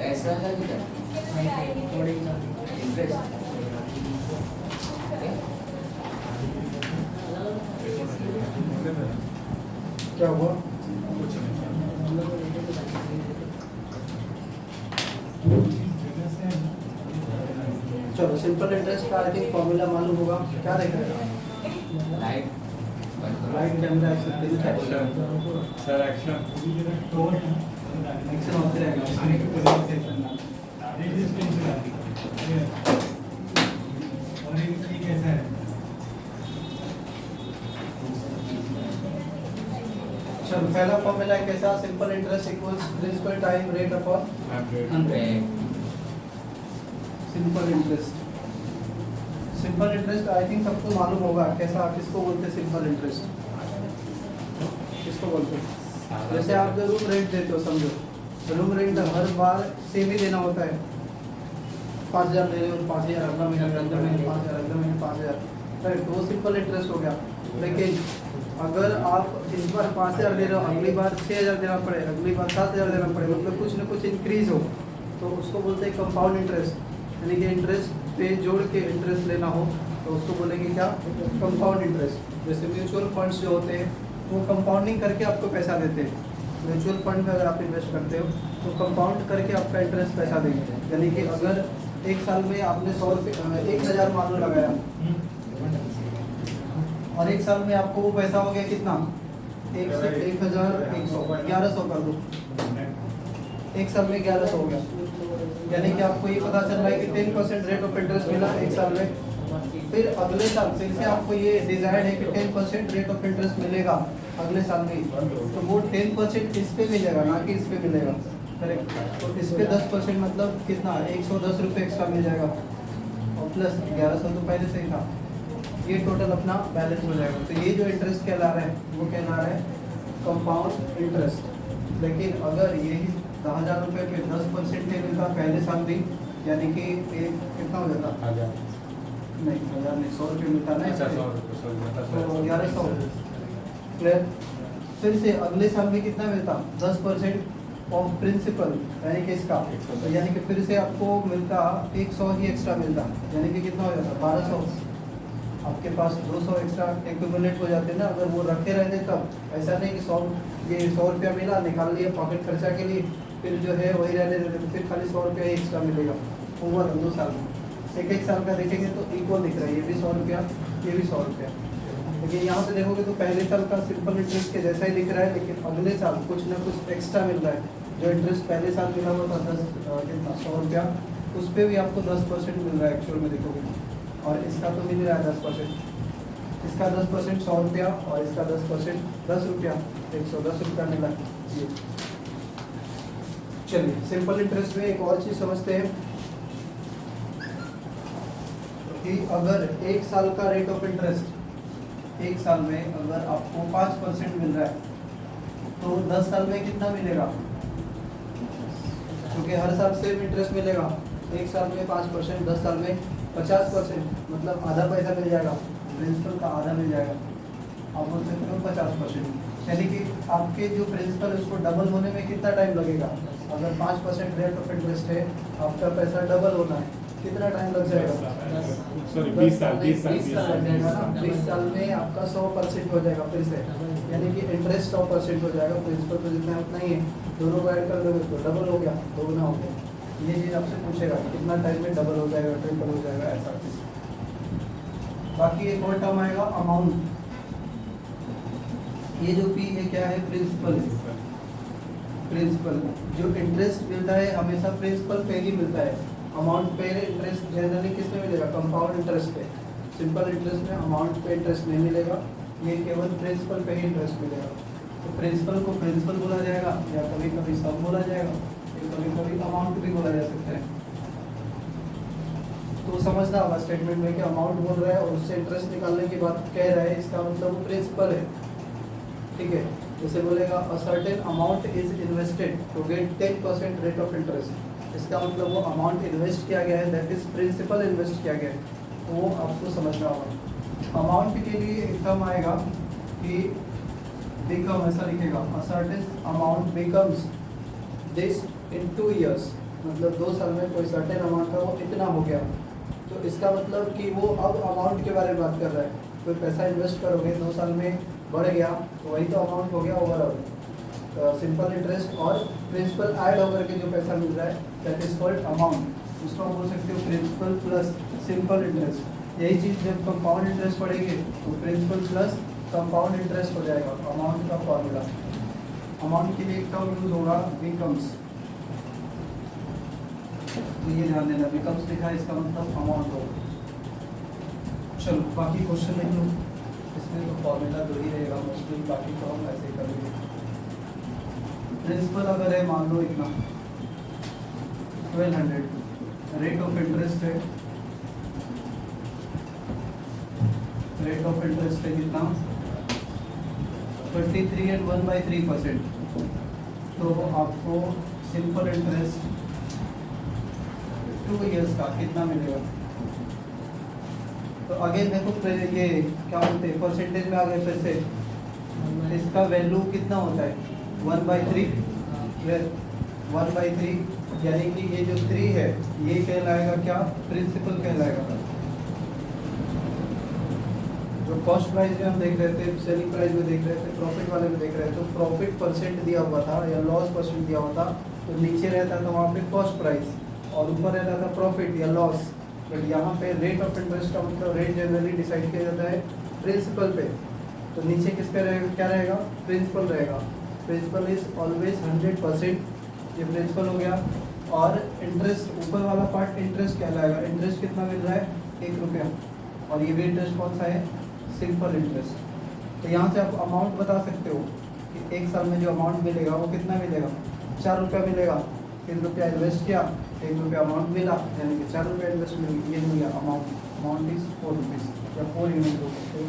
ऐसा है कि इंटरेस्ट क्या हुआ? चलो सिंपल इंटरेस्ट का आई थिंक फॉर्मूला मालूम होगा। क्या देख रहे हैं? Light light camera action sir action action होते रहेगा। चलो पहला फॉर्मूला है कैसा? Simple interest equals principal time rate upon 100 simple interest. Simple interest I think सबको मालूम होगा कैसा, किसको बोलते हैं सिंपल इंटरेस्ट? किसको बोलते हैं? जैसे आप जो रूम रेंट देते हो, समझो रूम रेंट हर बार सेम ही देना होता है। 5,000 दे रहे हो, 5,000 अगला महीना, अगले महीने 5,000, अगले महीने 5,000, राइट? तो वो सिंपल इंटरेस्ट हो गया। लेकिन अगर आप इस बार 5,000 दे रहे हो, अगली बार 6,000 देना पड़े, अगली बार 7,000 देना पड़े, मतलब कुछ ना कुछ इंक्रीज हो, तो उसको बोलते हैं कंपाउंड इंटरेस्ट। यानी कि इंटरेस्ट पे जोड़ के इंटरेस्ट लेना हो तो उसको बोलेंगे क्या? Compound interest. जैसे म्यूचुअल फंड्स जो होते हैं वो कंपाउंडिंग करके आपको पैसा देते हैं। म्यूचुअल फंड में अगर आप इन्वेस्ट करते हो तो कंपाउंड करके आपका इंटरेस्ट पैसा देंगे। यानी कि अगर एक साल में आपने 100 रुपये 1,000 मान लो लगाया और एक साल में आपको वो पैसा हो गया कितना? 1,100 1100 कर दो, एक साल में 1100 हो गया। यानी कि आपको ये पता चल रहा है कि 10% रेट ऑफ इंटरेस्ट मिला एक साल में। फिर अगले साल फिर से आपको ये डिजायर्ड है कि 10% रेट ऑफ इंटरेस्ट मिलेगा अगले साल में, तो वो 10% इस पे मिलेगा ना कि इस पे मिलेगा, करेक्ट? तो इस पे 10% मतलब कितना? 110 रुपये एक्स्ट्रा मिल जाएगा और प्लस 1100 तो पहले से ही था। ये टोटल अपना बैलेंस हो जाएगा। तो ये जो इंटरेस्ट कहला रहा है वो कहला रहा है कंपाउंड इंटरेस्ट। लेकिन अगर यही 10,000 रुपये पे 10% नहीं मिलता पहले साल भी, यानी कि एक कितना हो जाता? नहीं 1,000 नहीं, 100 रुपये मिलता ना, तो 1,100। क्लियर? फिर से अगले साल भी कितना मिलता? 10% ऑफ प्रिंसिपल, यानी कि इसका, तो यानी कि फिर से आपको मिलता 100 ही एक्स्ट्रा मिलता, यानी कि कितना हो जाता? 1,200। आपके पास 200 एक्स्ट्रा एक्यूमुलेट हो जाते हैं ना अगर वो रखे रहते तब। ऐसा नहीं कि 100 रुपया मिला निकाल लिया पॉकेट खर्चा के लिए, फिर जो है वही रहने देते तो फिर खाली 100 रुपया ही एक्स्ट्रा मिलेगा। ओवर 2 साल में एक साल का देखेंगे तो इक्वल दिख रहा है, ये भी 100 रुपया, ये भी 100 रुपया। लेकिन यहाँ पे देखोगे तो पहले साल का सिंपल इंटरेस्ट के जैसा ही दिख रहा है, लेकिन अगले साल कुछ ना कुछ एक्स्ट्रा मिल रहा है। जो इंटरेस्ट पहले साल मिला हुआ था 100 रुपया, उस पर भी आपको 10% मिल रहा है एक्चुअल में देखोगे। और इसका तो मिल रहा है 10%, इसका 10% 100 रुपया और इसका 10% 10 रुपया, 110 रुपया मिला ये। चलिए सिंपल इंटरेस्ट में एक और चीज समझते हैं कि अगर एक साल का रेट ऑफ इंटरेस्ट, एक साल में अगर आपको 5% मिल रहा है तो 10 साल में कितना मिलेगा? क्योंकि हर साल सेम इंटरेस्ट मिलेगा। एक साल में 5%, 10 साल में 50%, मतलब आधा पैसा मिल जाएगा, प्रिंसिपल का आधा मिल जाएगा। आप बोल सकते हो 50%, यानी कि आपके जो प्रिंसिपल है उसको डबल होने में कितना टाइम लगेगा? अगर 5% रेट ऑफ इंटरेस्ट है, आपका पैसा डबल होना है, कितना टाइम लग जाएगा? 20 साल 20 साल लग जाएगा ना। 20 साल में आपका 100% हो जाएगा फिर से, यानी कि इंटरेस्ट 100% हो जाएगा। प्रिंसिपल तो जितना उतना ही है, दोनों को ऐड कर दोगे तो डबल हो गया, दोगुना हो गया। ये चीज़ आपसे पूछेगा कितना टाइम में डबल हो जाएगा, ट्रिपल हो जाएगा, ऐसा कुछ। बाकी एक और टर्म आएगा अमाउंट। ये जो पी है क्या है? प्रिंसिपल। प्रिंसिपल जो इंटरेस्ट मिलता है हमेशा प्रिंसिपल पे ही मिलता है। अमाउंट पे इंटरेस्ट जनरली किस पे मिलेगा? कंपाउंड इंटरेस्ट पे। सिंपल इंटरेस्ट में अमाउंट पे इंटरेस्ट नहीं मिलेगा, ये केवल प्रिंसिपल पे ही इंटरेस्ट मिलेगा। तो प्रिंसिपल को प्रिंसिपल बोला जाएगा या कभी कभी सम बोला जाएगा, कभी कभी अमाउंट भी बोला जा सकता है। तो समझना होगा स्टेटमेंट में कि अमाउंट बोल रहा है और उससे इंटरेस्ट निकालने की बात कह रहा है, इसका मतलब वो प्रिंसिपल है। ठीक है, जैसे बोलेगा a certain amount is invested to get 10% rate of interest, इसका मतलब वो अमाउंट इन्वेस्ट किया गया है, दैट इज प्रिंसिपल इन्वेस्ट किया गया है। तो वो आपको समझना होगा। अमाउंट के लिए एक टर्म आएगा कि बिकम, ऐसा लिखेगा अ certain amount becomes this in 2 years, मतलब 2 साल में कोई सर्टेन अमाउंट था वो इतना हो गया, तो इसका मतलब कि वो अब अमाउंट के बारे में बात कर रहा है। कोई पैसा इन्वेस्ट करोगे 2 साल में बढ़ गया तो वही तो अमाउंट हो गया ओवरऑल। सिंपल इंटरेस्ट और प्रिंसिपल ऐड होकर के जो पैसा मिल रहा है दैट इज कॉल्ड अमाउंट। उसको आप बोल सकते हो प्रिंसिपल प्लस सिंपल इंटरेस्ट। यही चीज़ जब कंपाउंड इंटरेस्ट पढ़ेंगे तो प्रिंसिपल प्लस कंपाउंड इंटरेस्ट हो जाएगा अमाउंट का फॉर्मूला। अमाउंट के लिए एक टर्म यूज होगा बिकम्स, तो ये ध्यान देना बिकम्स लिखा है इसका मतलब अमाउंट होगा। चलो बाकी क्वेश्चन नहीं लो, इसमें तो फॉर्मूला दो ही रहेगा मोस्टली, बाकी तो हम ऐसे ही करेंगे। प्रिंसिपल अगर है मान लो इतना 1200, रेट ऑफ इंटरेस्ट है, रेट ऑफ इंटरेस्ट है कितना 23 एंड 1/3%। तो आपको सिंपल इंटरेस्ट 2 इयर्स का कितना मिलेगा। तो अगेन देखो ये क्या बोलते हैं परसेंटेज में आ गए फिर से, इसका वैल्यू कितना होता है 1/3, 1/3 यानी कि ये जो 3 है ये कहलाएगा क्या प्रिंसिपल कहलाएगा। जो कॉस्ट प्राइस में हम देख रहे थे, सेलिंग प्राइस में देख रहे थे, प्रॉफिट वाले में देख रहे थे, तो प्रॉफिट परसेंट दिया हुआ था या लॉस परसेंट दिया हुआ था, तो नीचे रहता था वहाँ पे कॉस्ट प्राइस और ऊपर रहता था प्रॉफिट या लॉस। बट यहाँ पे रेट ऑफ इंटरेस्ट का मतलब रेट जनरली डिसाइड किया जाता है प्रिंसिपल पे, तो नीचे किस पे रहेगा, क्या रहेगा प्रिंसिपल रहेगा। प्रिंसिपल इज ऑलवेज 100%, ये प्रिंसिपल हो गया। और इंटरेस्ट ऊपर वाला पार्ट इंटरेस्ट कहलाएगा। इंटरेस्ट कितना मिल रहा है 1 रुपया, और ये भी इंटरेस्ट कौन सा है सिंपल इंटरेस्ट। तो यहाँ से आप अमाउंट बता सकते हो कि 1 साल में जो अमाउंट मिलेगा वो कितना मिलेगा 4 रुपया मिलेगा। 3 रुपया इन्वेस्ट किया, 1 रुपया अमाउंट मिला, यानी कि 4 रुपया इन्वेस्टमेंट ये मिल गया अमाउंट। अमाउंट इज 4 रुपीज़ या 4 यूनिट हो सकते हो।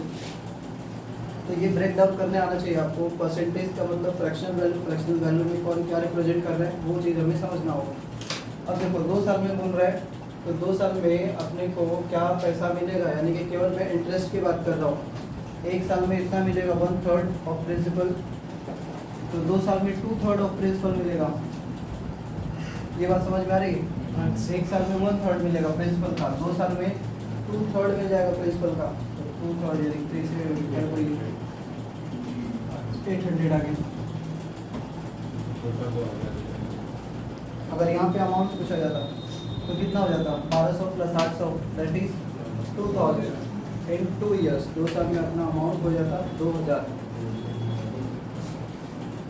तो ये ब्रेक डाउन करने आना चाहिए आपको। परसेंटेज का मतलब फ्रैक्शनल वैल्यू में कौन क्या रिप्रेजेंट कर रहा है वो चीज़ हमें समझना होगा। अब देखो 2 साल में बोल रहा है, तो 2 साल में अपने को क्या पैसा मिलेगा, यानी कि केवल मैं इंटरेस्ट की बात कर रहा हूँ। 1 साल में इतना मिलेगा 1/3 ऑफ प्रिंसिपल, तो 2 साल में 2/3 ऑफ प्रिंसिपल मिलेगा। ये बात समझ में आ रही है। 1 साल में 1/3 मिलेगा प्रिंसिपल का, 2 साल में 2/3 मिल जाएगा प्रिंसिपल का। तो 2/3 यानी 3 से कोई 800 आ गया। अगर यहाँ पे अमाउंट पूछा जाता तो कितना हो जाता 1200 + 800 दैट इज 2000 इन 2 इयर्स। 2 साल में अपना अमाउंट हो जाता 2000।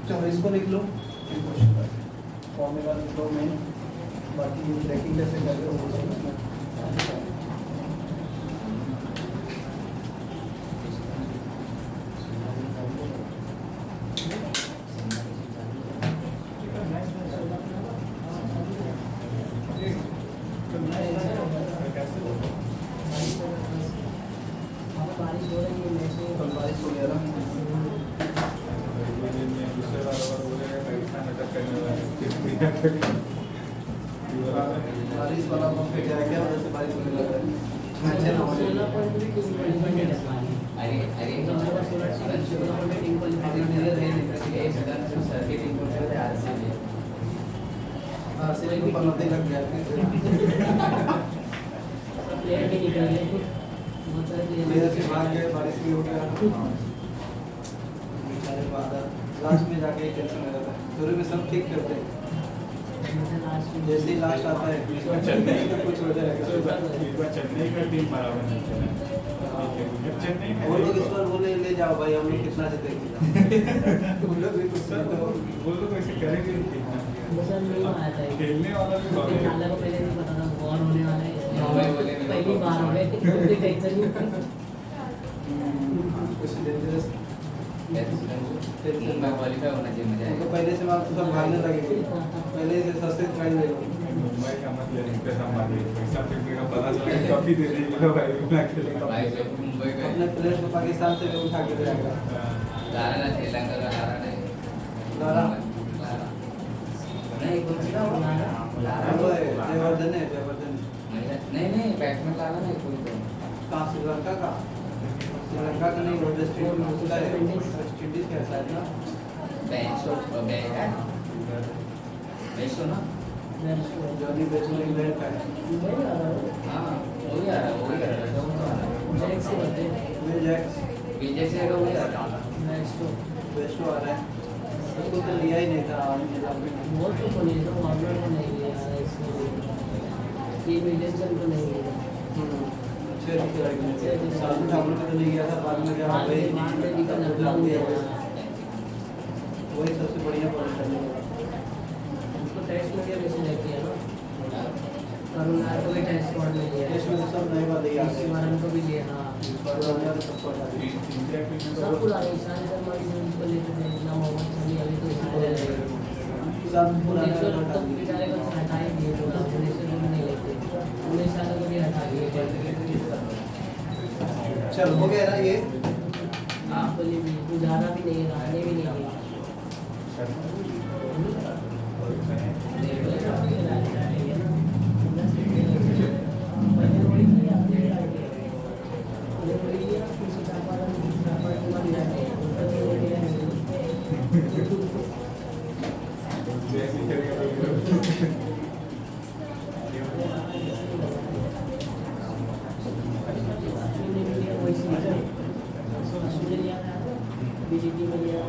चलो इसको लिख लो, फॉर्मूला लिख लो मैं, बाकी ये ब्रेकिंग कैसे कर रहे हो वो समझना। बारिश हो गया ना, बारिश वाला मौके क्या क्या वजह से बारिश होने लगा है। पनौती लग गया से भाग गए, बारिश भी हो गया। बेचारे बादल लास्ट में जाके टेंशन हो जाता है। शुरू में सब ठीक करते हैं, जैसे ही लास्ट आता है चेन्नई तो कुछ हो जाएगा। चेन्नई का टीम बराबर नहीं चेन्नई वो लोग इस बार बोले ले जाओ भाई हम लोग कितना जीतेंगे। वो लोग भी कुछ वो लोग ऐसे करेंगे खेलने वाला भी पहली बार हो गए कुछ डेंजरस मुंबई क्वालिफाई होना चाहिए मजा तो पहले से आप सब भागने लगे, पहले से सस्ते प्राइस ले लो। मुंबई का मत लेने पे हमारे पैसा फेंकने का पता चला काफी दे देंगे भाई मैं खेलेगा आएगा मुंबई का अपने प्लेयर को पाकिस्तान से उठा के ले जाएगा। लारा ना श्रीलंका का लारा नहीं लारा नहीं कौन सा वो लारा वो है जयवर्धन है, जयवर्धन नहीं बैट्समैन लारा नहीं कोई तो कहाँ श्रीलंका का, श्रीलंका का नहीं वेस्ट इंडीज में उसका है, वेस्ट इंडीज का है ना। बेंच है बेंच ना जॉनी बेचने के लिए का है हाँ वही आ रहा है, वही आ रहा है, जो तो आ रहा है। मैं जैक्स बीजे से तो वही आ रहा है। बेस्टो आ रहा है उसको तो लिया ही नहीं था अच्छे साधु ठाकुर का तो नहीं गया था बाद में गया वही सबसे बढ़िया पॉलिसी है इसमें तो सब नए वाले ही आ गए पुराने वाले सबको हटा दिया सब पुराने वाले हटा दिए चलो हो गया ना ये गुजारा भी नहीं रहने भी नहीं बीजेपी में लिया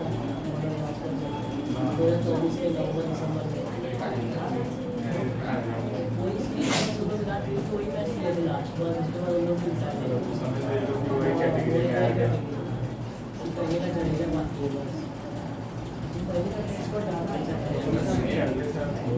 2024 के नवंबर दिसंबर में वो इसलिए सुबह रात कोई मैच ले मिला बस उसके बाद उन लोग फिर पहले का चलेगा बाकी है बस पहले का टेस्ट पर डालना बंद करना है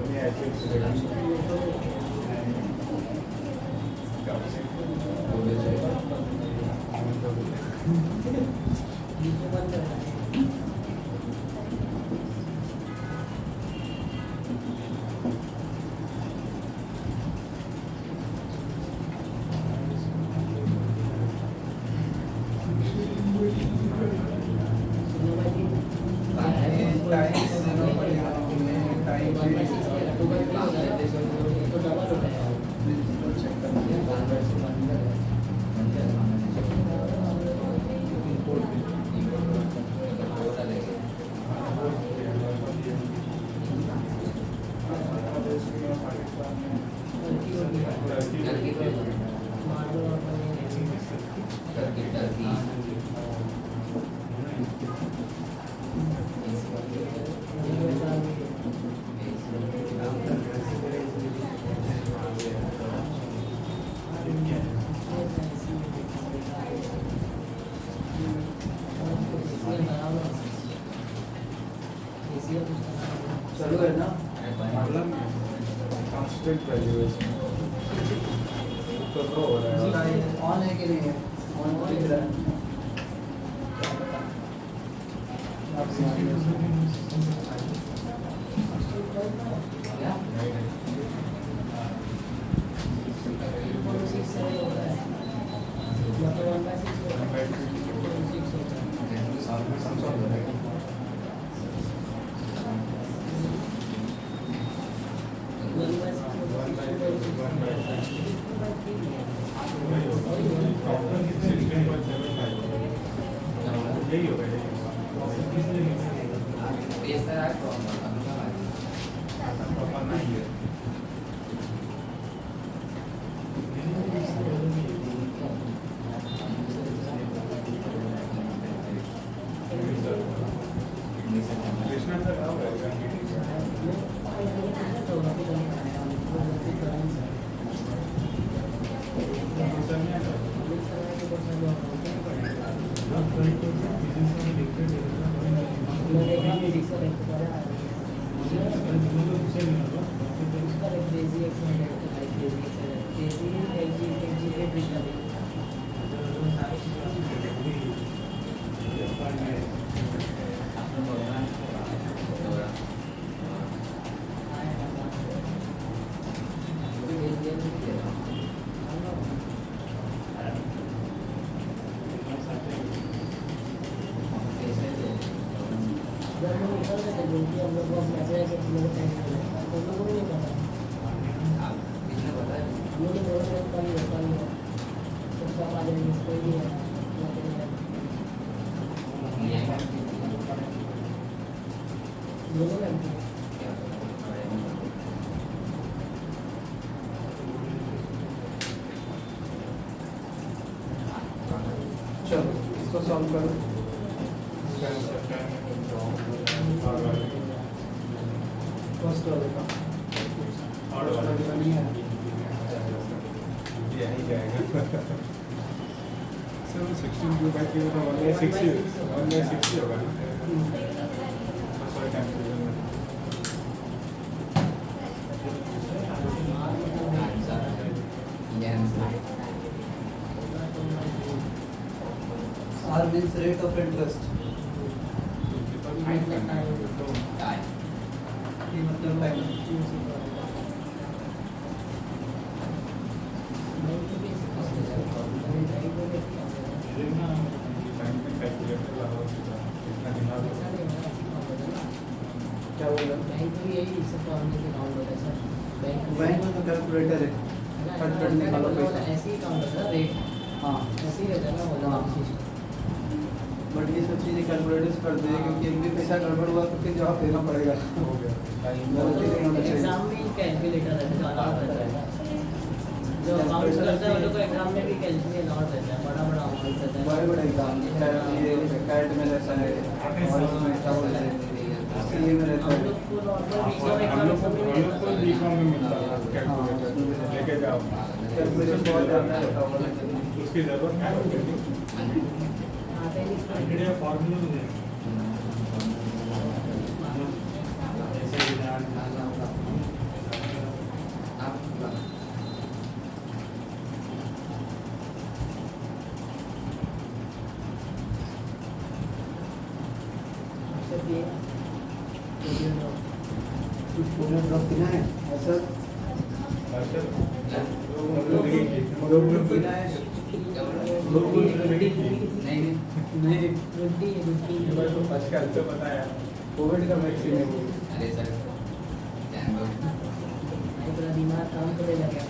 चालू है ना मतलब कांस्टेंट वैल्यू है इसमें तो हो रहा है ऑन है कि नहीं है ऑन दिख रहा है यही होगा कृष्णा सर आओ सॉल्व करो। फर्स्ट वाले का फर्स्ट वाले का नहीं है। यही जाएगा। सर 16 जो बाकी होगा 1/60 होगा ना। सॉरी कंफ्यूजन में। R means rate of interest। ये मतलब टाइम। क्या बोल रहे हो? बैंक में तो कैलकुलेटर है, फटाफट निकालो पैसा। ऐसे ही काउंट होता है रेट, हाँ ऐसे ही रहता है ना वो हाँ। बट ये सब चीज़ें कैलकुलेटर से कर दे, क्योंकि एक भी पैसा गड़बड़ हुआ तो फिर जवाब देना पड़ेगा। हो गया। गलती नहीं होना चाहिए। एग्जाम में कैलकुलेटर रहता है, अलाउड रहता है। जो अकाउंट करता है वो लोग को एग्जाम में भी कैलकुलेटर अलाउड रहता है, बड़ा बड़ा अमाउंट रहता है। बड़े बड़े एग्जाम ये कैट में रहता है और इसमें क्या बोलते हैं सीए में रहता हम है। लोग को नॉर्मल हम लोग को बीकॉम में मिलता है कैलकुलेटर लेके जाओ। कैलकुलेशन बहुत ज़्यादा रहता होगा। उसकी जरूरत क्या होती है? आते ही इसमें आइडिया फॉर्मूला मुझे कुछ पूरा ड्रॉप देना है ऐसा देना है। नहीं आजकल तो पता है कोविड का वैक्सीन है वो। अरे सर पूरा दिमाग काम करे लगा।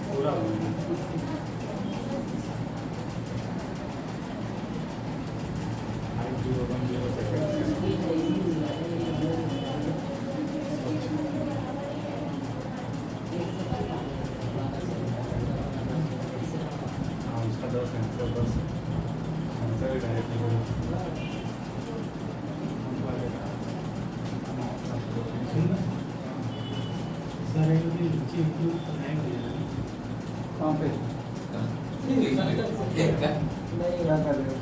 पूरा उसका 10 आंसर बस आंसर ही डायरेक्टली कहाँ पे क्या कर रहे हो?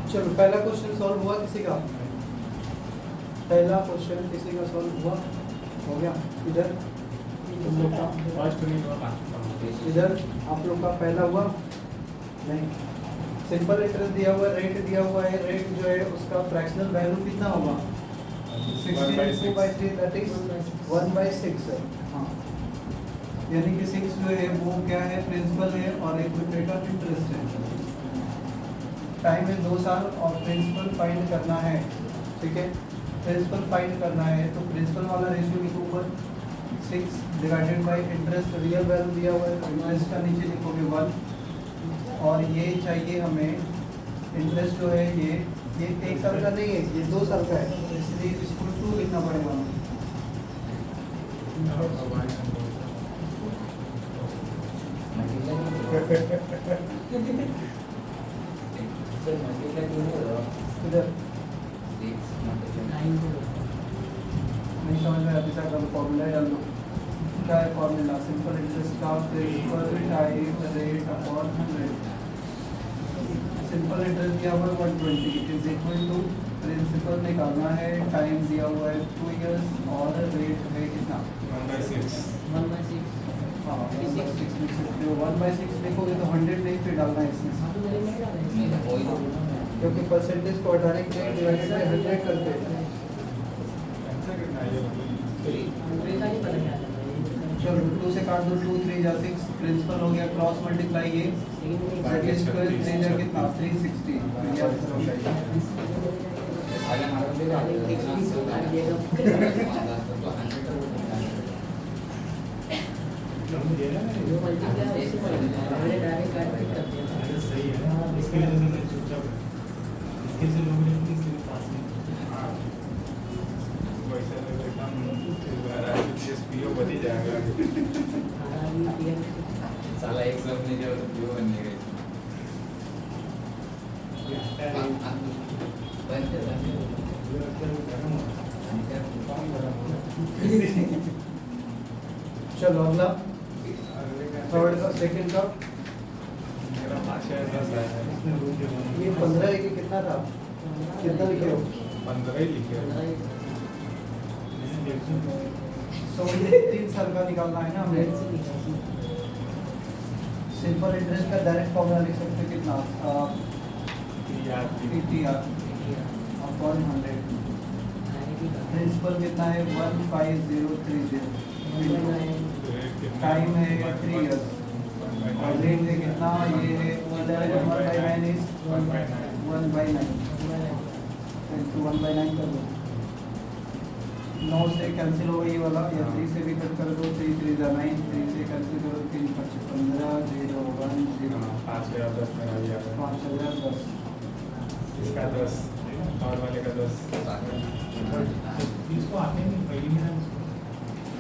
चलो पहला क्वेश्चन सॉल्व हुआ किसी का? पहला क्वेश्चन किसी का सॉल्व हुआ? हो गया। इधर तुम लोग का फर्स्ट नहीं हुआ इधर आप लोग का पहला हुआ नहीं। सिंपल इंटरेस्ट दिया हुआ है, रेट दिया हुआ है। रेट जो है उसका फ्रैक्शनल वैल्यू कितना होगा? 16/3 दैट इज 1/6 है। हाँ यानी कि 6 जो है वो क्या है, प्रिंसिपल है और 1 रुपये का इंटरेस्ट है। टाइम है 2 साल और प्रिंसिपल फाइंड करना है, ठीक है। प्रिंसिपल फाइंड करना है तो प्रिंसिपल वाला रेशियो लिखो ऊपर 6 divided by interest, real value दिया हुआ है तो इंटरेस्ट का नीचे लिखोगे 1 और ये चाहिए हमें इंटरेस्ट जो है ये 1 साल का नहीं है, ये 2 साल का है, इसलिए इसको 2 लिखना पड़ेगा। इधर नहीं समझ में अभी तक फॉर्मूला डाल दो। क्या है फॉर्मूला? सिंपल इंटरेस्ट का principal time rate upon 100। Simple interest दिया हुआ है 120 इज इक्वल टू प्रिंसिपल निकालना है, टाइम दिया हुआ है 2 इयर्स और रेट है कितना? 1/6। 1/6 हाँ 1/6 लिख सकते हो। 1/6 लिखोगे तो 100 नहीं फिर डालना है इसमें, हाँ तो मेरे में डाले क्योंकि परसेंटेज को हटाने के लिए डिवाइडेड बाय 100 करते हैं। आंसर कितना है ये? 100 का नहीं पता क्या था चलो 2 से काट दो, 2 3 जा 6, प्रिंसिपल हो गया, क्रॉस मल्टीप्लाई ये लेकिन स्क्वायर 3 जा कितना 360, तो ये आंसर हो जाएगा। जो मल्टी क्या है उससे पड़ेगा मैंने डायरेक्ट काट के कर दिया अरे सही है ना, इसके वजह से मैं चुपचाप इसके से लोग नहीं इसके पास में वैसे तो एकदम पीओ बन ही जाएगा। खाना भी पिया साला एक सब नहीं जाओ तो क्यों बनने गए? बनते चलो अगला थर्ड का सेकंड का मेरा भाषा ऐसा सा है, ये 15 है कि कितना था, कितना लिखे हो? 15 ही लिखे हो। सो ये 3 साल का निकालना है ना हमें। सिंपल इंटरेस्ट का डायरेक्ट फॉर्मूला लिख सकते हैं कितना, याद PTR अपॉन 100। प्रिंसिपल कितना है 15030, टाइम है 3 इयर्स और रेट है कितना, ये है 1/9 इज 1/9 तो 1/9 कर दो। 9 से कैंसिल हो गई वाला, या 3 से भी कट कर दो, 3 3 जा 9, 3 से कैंसिल करो, 3 5 15 0 1 0 5010 मेरा भी आता है। 5010। इसका 10 और वाले का 10। इसको आते नहीं पहली में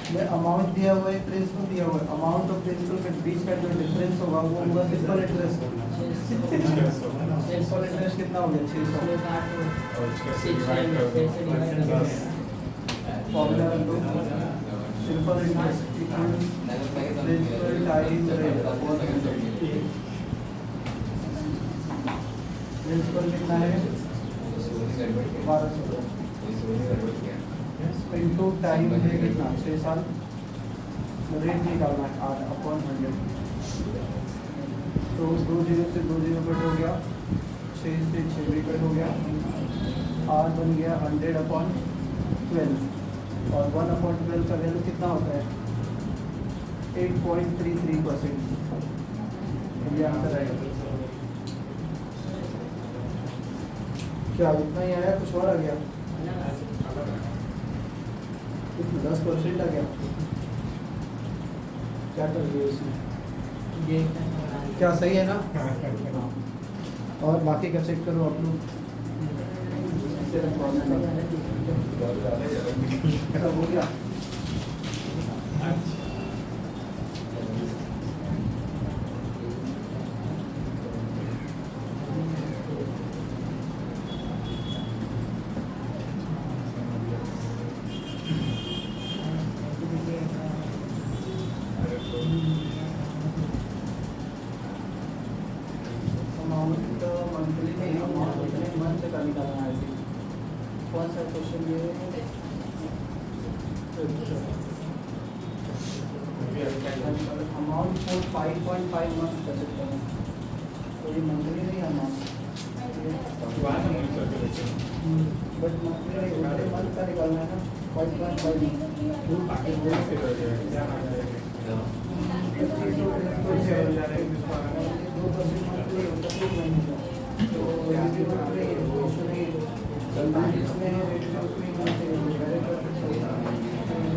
ये अमाउंट दिया हुआ है, प्रिंसिपल दिया हुआ है, अमाउंट और प्रिंसिपल के बीच का जो डिफरेंस होगा वो होगा सिंपल इंटरेस्ट। सिंपल इंटरेस्ट कितना हो गया 600। और इसका से डिवाइड कर दो 10। फॉर्मूला रख दो, simple interest equal principal time rate upon principal कितना है 1200 इंटू टाइम है कितना 6 साल, रेट निकालना है 8 अपॉन 100। तो 2 0 से 2 0 कट हो गया, 6 से 6 भी कट हो गया, 8 बन गया 100 अपॉन 12 और 1 अपॉन 12 का वैल्यू कितना होता है 8.33%। ये आंसर आएगा। क्या इतना ही आया, कुछ और आ गया? कितना 10% आ गया? क्या कर दिया इसमें? क्या सही है ना? और बाकी का चेक करो आप लोग। ऐसा हो गया। अमाउंट मंथली नहीं, अमाउंट कितने मंथ का निकालना है? कौन सा क्वेश्चन ये है? अमाउंट फॉर 5.5 मंथ कर सकते हैं, तो ये मंथली नहीं अमाउंट, बट मंथली मंथ का निकालना है ना 5.5 मंथ।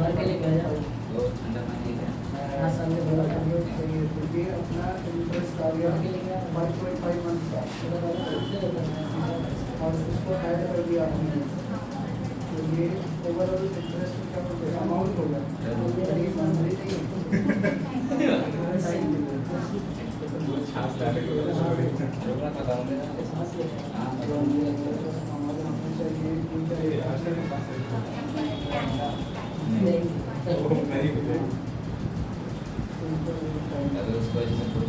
भर के लेके आ जाओ। वो ठंडा पानी है। हाँ, सामने बोला था। अपना इंटरेस्ट आ गया 5.5 मंथ का और उसको ऐड कर दिया हमने, तो ये ओवरऑल इंटरेस्ट का अमाउंट हो गया। ये मंथली जोगला का दाम है। हाँ, अगर उसको ऐसे तो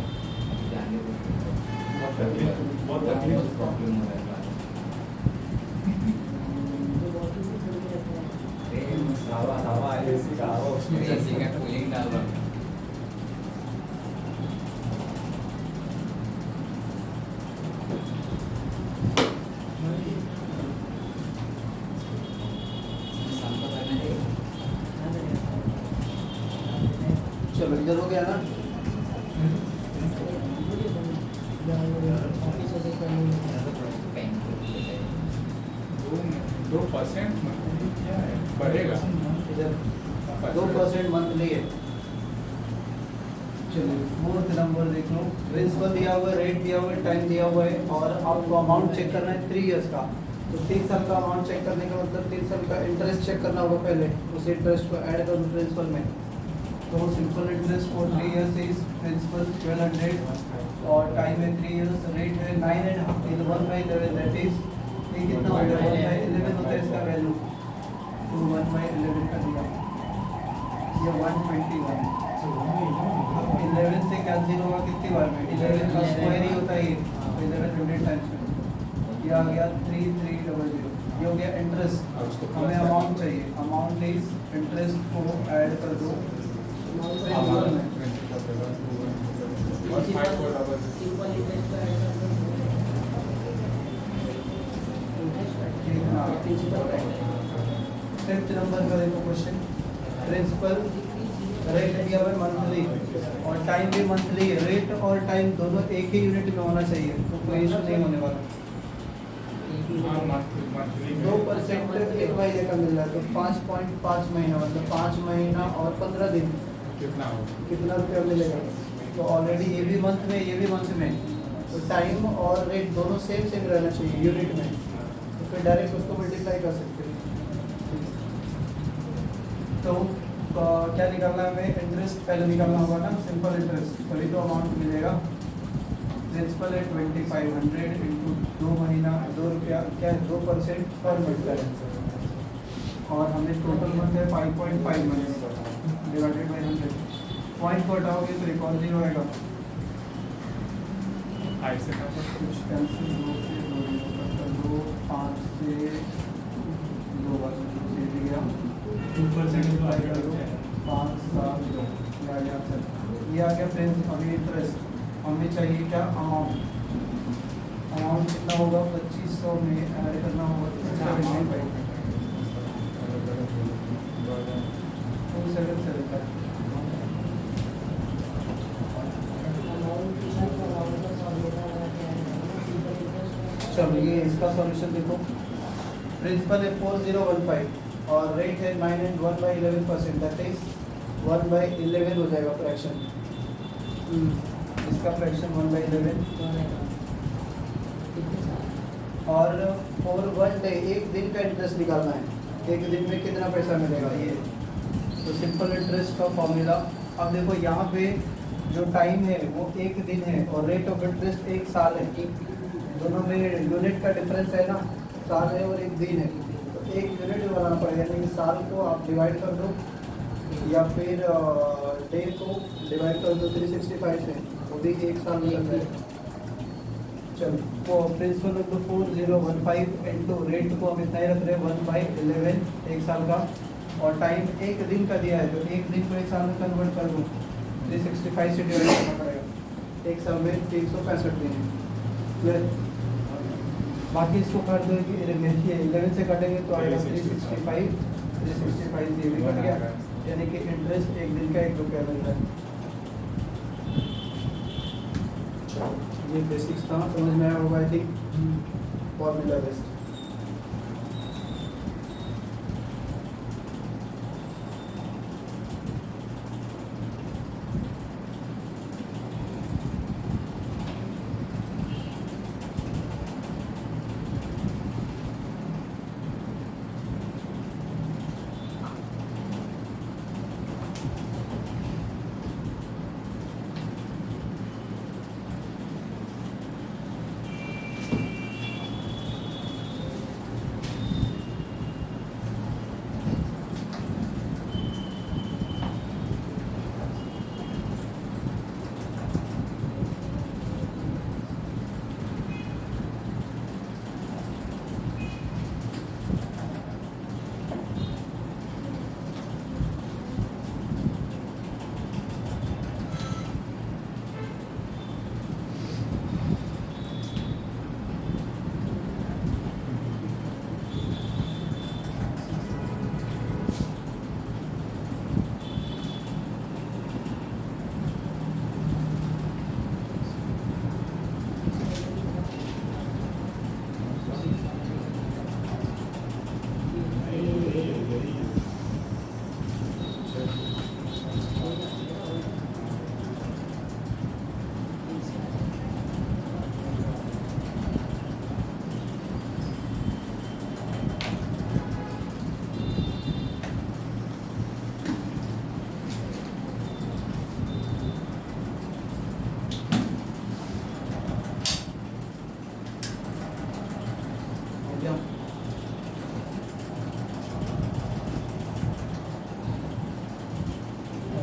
जाने दो। बहुत तकलीफ प्रॉब्लम हो रहा है। हवा एसी का हवा उसमें एसी का कूलिंग डाल रहा हूँ। शाम को करना है। चलो इधर हो गया ना। दो परसेंट क्या है बढ़ेगा इधर 2% मंथली है। चलिए फोर्थ नंबर देख लो। प्रिंसिपल दिया हुआ है, रेट दिया हुआ है, टाइम दिया हुआ है और आपको अमाउंट चेक करना है 3 इयर्स का। तो 3 साल का अमाउंट चेक करने का मतलब 3 साल का इंटरेस्ट चेक करना होगा पहले। उस इंटरेस्ट को ऐड करो प्रिंसिपल में। तो simple interest for 3 years is principal 1200 और टाइम है 3 इयर्स। रेट है 9.5 इन 1/11 दैट इज ये कितना हो गया 1/11 होता है इसका वैल्यू। तो 1/11 कर दिया ये 121। 11 से कैंसिल होगा कितनी बार में 11 का स्क्वायर ही होता है ये 1100 टाइम्स में। ये आ गया 3300। ये हो गया इंटरेस्ट। हमें अमाउंट चाहिए। अमाउंट इज इंटरेस्ट को ऐड कर दो प्रिंसिपल में। सिंपल इंटरेस्ट का ऐड कर दो। फिफ्थ नंबर का देखो क्वेश्चन। प्रिंसिपल रेट दिया हुआ है मंथली और टाइम भी मंथली है। रेट और टाइम दोनों एक ही यूनिट में होना चाहिए तो कोई इशू नहीं होने वाला। 2% एक महीने का मिल रहा है तो 5.5 महीना मतलब 5 महीना और 15 दिन कितना होगा कितना रुपया मिलेगा। तो ऑलरेडी ये भी मंथ में ये भी मंथ में तो टाइम और रेट दोनों सेम सेम रहना चाहिए यूनिट में। तो फिर डायरेक्ट उसको मल्टीप्लाई कर सकते हैं। तो क्या निकालना है हमें इंटरेस्ट पहले निकालना होगा ना सिंपल इंटरेस्ट तभी तो अमाउंट मिलेगा। प्रिंसिपल है 2500 इंटू 2 महीना 2 रुपया क्या है 2% पर मंथ का है और हमें टोटल मंथ है 5.5 मंथ डिवाइडेड बाई 100। पॉइंट को हटाओगे तो एक और 0 आएगा। 5 से कम कुछ कैंसिल 2 से 2 5 से 2 बार से गया 2% तो आएगा 5 7 2 ये आ गया आंसर। ये आ गया फ्रेंड्स। अभी इंटरेस्ट हमें चाहिए क्या अमाउंट। अमाउंट कितना होगा 2500 में ऐड करना होगा 27775। चलो ये इसका सॉल्यूशन देखो। प्रिंसिपल है 4015 और रेट है 9 and 1/11% दैट इज 1/11 हो जाएगा फ्रैक्शन। इसका फ्रैक्शन 1/11 और फॉर 1 डे एक दिन का इंटरेस्ट निकालना है। एक दिन में कितना पैसा मिलेगा ये। तो सिंपल इंटरेस्ट का फॉर्मूला अब देखो यहाँ पे जो टाइम है वो 1 दिन है और रेट ऑफ इंटरेस्ट 1 साल है। दोनों में यूनिट का डिफरेंस है ना, साल है और 1 दिन है। तो 1 यूनिट बनाना पड़ेगा यानी कि साल को आप डिवाइड कर दो या फिर डे को डिवाइड कर दो 365 से वो भी 1 साल में लग जाएगा। चलो वो प्रिंसिपल नंबर 4015 इंटू रेट को हम इतना ही रख रहे हैं 1/11 1 साल का और टाइम 1 दिन का दिया है तो 1 दिन को 1 साल में कन्वर्ट कर दो 365 से डिवाइड करना पड़ेगा। 1 साल में 365 दिन है। क्लियर। बाकी इसको कर दो कि 11 से कटेंगे तो आएगा 365 ये भी कट गया यानी कि इंटरेस्ट 1 दिन का 1 रुपया मिल रहा है। ये बेसिक्स था, समझ में आया होगा आई थिंक। फॉर्मूला बेस्ड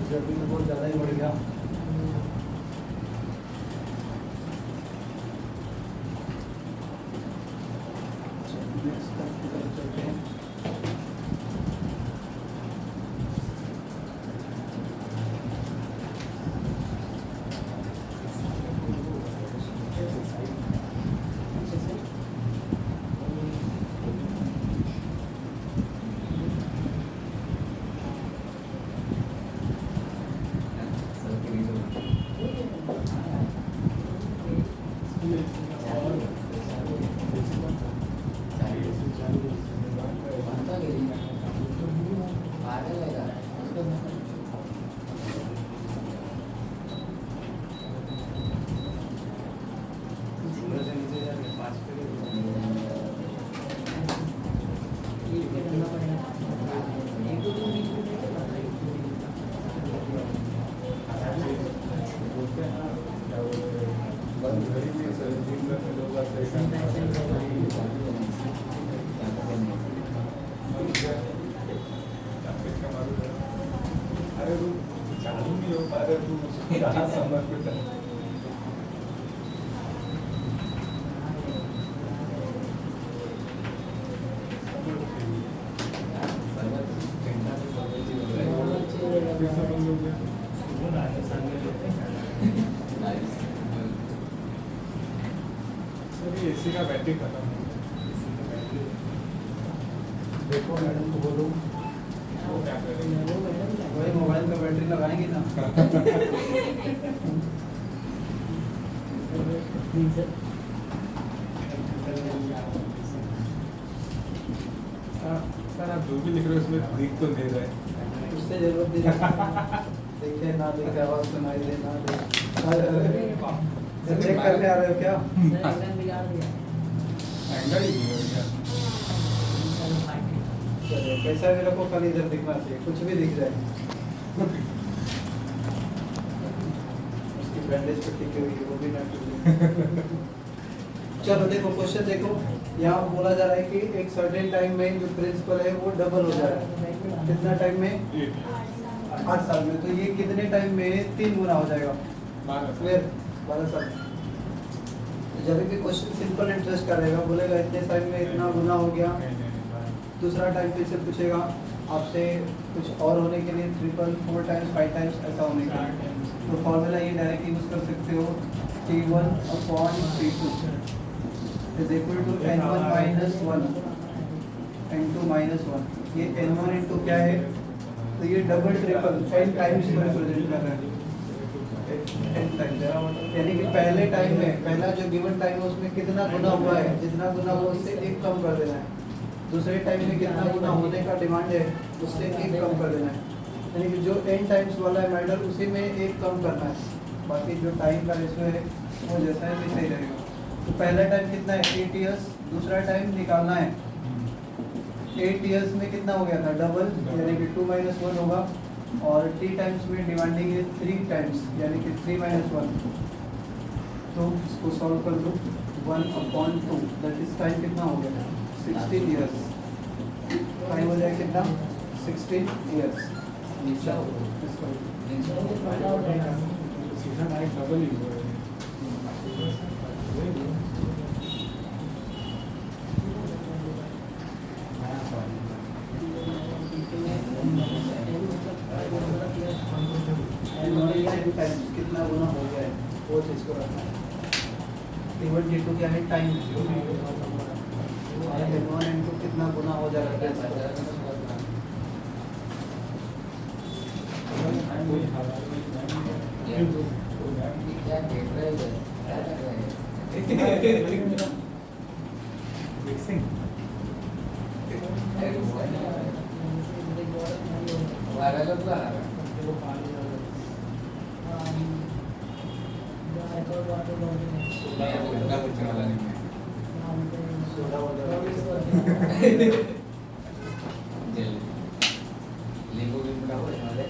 अभी तो बहुत ज़्यादा ही बढ़ गया। नेक्स्ट की तरफ चलते हैं। अरे तू चालू नहीं हो पा रहा, तू कहाँ समझ में था? एसी का बैटरी खत्म है। देखो मैडम को बोलो, वो क्या करेंगे? वही मोबाइल का बैटरी लगाएंगे ना। सर आप जो भी लिख रहे हो उसमें दिख तो दे रहे हैं। उससे जरूरत नहीं। देखे ना देखे, आवाज सुनाई दे ना दे। चेक करने आ रहे हो क्या? एंगल ही नहीं हो गया। चलो कैसा भी रखो, कल इधर दिखना चाहिए, कुछ भी दिख जाए। उसकी बैंडेज पट्टी की हुई है, वो भी ना टूटे। चलो देखो क्वेश्चन देखो, यहाँ बोला जा रहा है कि एक सर्टेन टाइम में जो प्रिंसिपल है वो डबल हो जा रहा है। कितना टाइम में? 8 साल में। तो ये कितने टाइम में 3 गुना हो जाएगा? 12 साल। जब भी क्वेश्चन सिंपल इंटरेस्ट का रहेगा, बोलेगा इतने टाइम में इतना गुना हो गया। दूसरा टाइम फिर से पूछेगा आपसे कुछ और होने के लिए, 3, 4 टाइम्स 5 टाइम्स ऐसा होने के लिए। तो फॉर्मूला ये डायरेक्ट यूज कर सकते हो, T1/T2 is equal to N1 minus 1 N2 minus 1। ये N1 इंटू क्या है? तो ये डबल ट्रिपल 10 टाइम्स को रिप्रेजेंट कर रहा है। 10 टाइम, यानी कि पहले टाइम में पहला जो गिवन टाइम है उसमें कितना गुना हुआ है, जितना गुना हुआ उससे एक कम कर देना है। दूसरे टाइम में कितना गुना होने का डिमांड है उससे एक कम कर देना है, यानी कि जो n टाइम्स वाला है मैटर उसी में एक कम करना है। बाकी जो टाइम का रेशियो है वो जैसा है वैसे ही रहेगा। तो पहला टाइम कितना है 8 इयर्स, दूसरा टाइम निकालना है 8 इयर्स में कितना हो गया था डबल, यानी कि 2 - 1 होगा, और t टाइम्स में डिमांडिंग है 3 टाइम्स यानी कि 3 - 1। तो इसको सॉल्व कर दो 1/2, दैट इज टाइम कितना हो गया 16 इयर्स। टाइम हो जाएगा कितना 16 इयर्स। सीधा डायरेक्ट डबल ही हुआ है। कितना गुना हो गया है वो चीज को रखना है। केवल T2 क्या है टाइम, N1 N2 कितना गुना हो जाएगा। क्या देख रहे हो, क्या कर रहे हैं? मिक्सिंग वाला का पूरा मैं उल्टा पूछने वाला नहीं मैं जेल लीगो भी पूरा होने वाला है।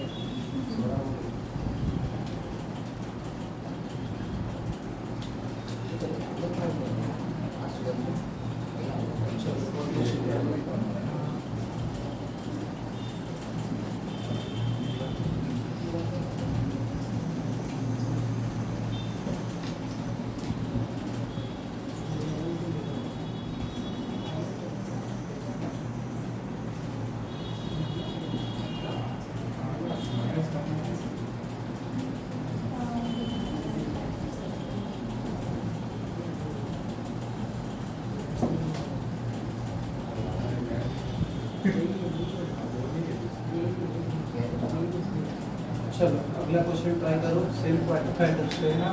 चलो अगला क्वेश्चन ट्राई करो, सेम क्वांटिफायर लेना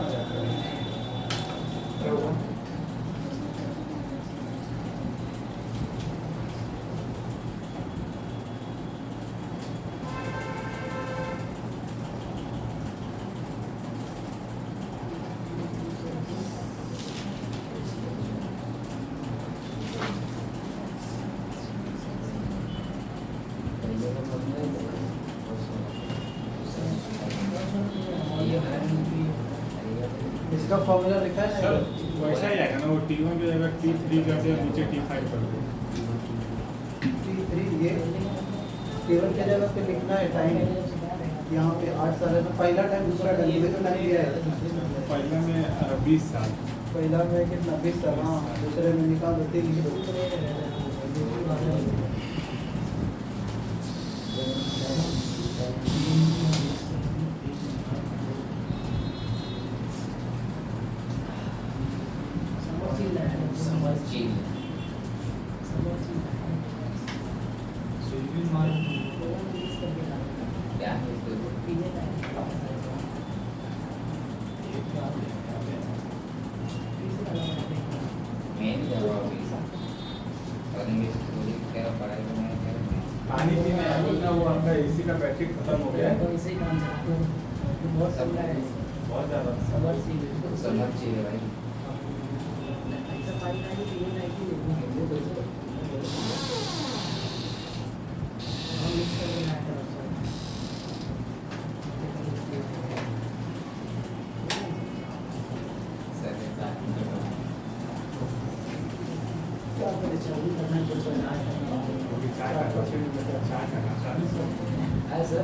क्या होगा। इसका फॉर्मूला लिखा है सर ना, वैसा ही आएगा ना, वो T1 की जगह T3 कर दिया, नीचे T5 कर दिया। T3 ये टेबल के जगह पे लिखना है टाइम, यहाँ पे 8 साल है तो पहला टाइम दूसरा टाइम ये तो टाइम दिया है। पहले में 20 साल, पहला में कितना 20 साल, हाँ दूसरे में निकाल दो 3 लिख दो। समझ क्या है मैं नहीं जा रहा अभी और इंग्लिश थोड़ी क्या पढ़ाई करना है पानी पीने आया बोलना, वो आपका एसी का बैटरी खत्म हो गया है तो इसे काम चलाते हैं तो बहुत सब है बहुत ज़्यादा। समझ सी समझ चाहिए भाई। ऐसा पानी का ही पीने लायक ही नहीं है। हम मिक्स कर देना है क्या करें, चालू करना है तो अभी 4 है सर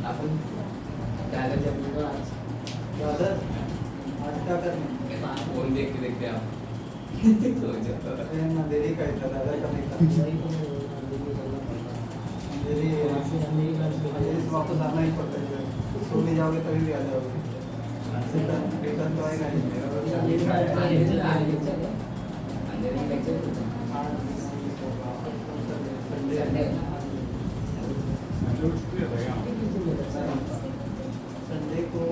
अपन क्या कर जब ब्रदर आज क्या करना फोन देख के आप सो जाता था। है, अंधेरी का इतना दादा का नहीं था, अंधेरी अंधेरी से वापस आना ही पड़ता है, सो नहीं जाओगे तभी भी आ जाओगे, रिटर्न तो आएगा ही संडे को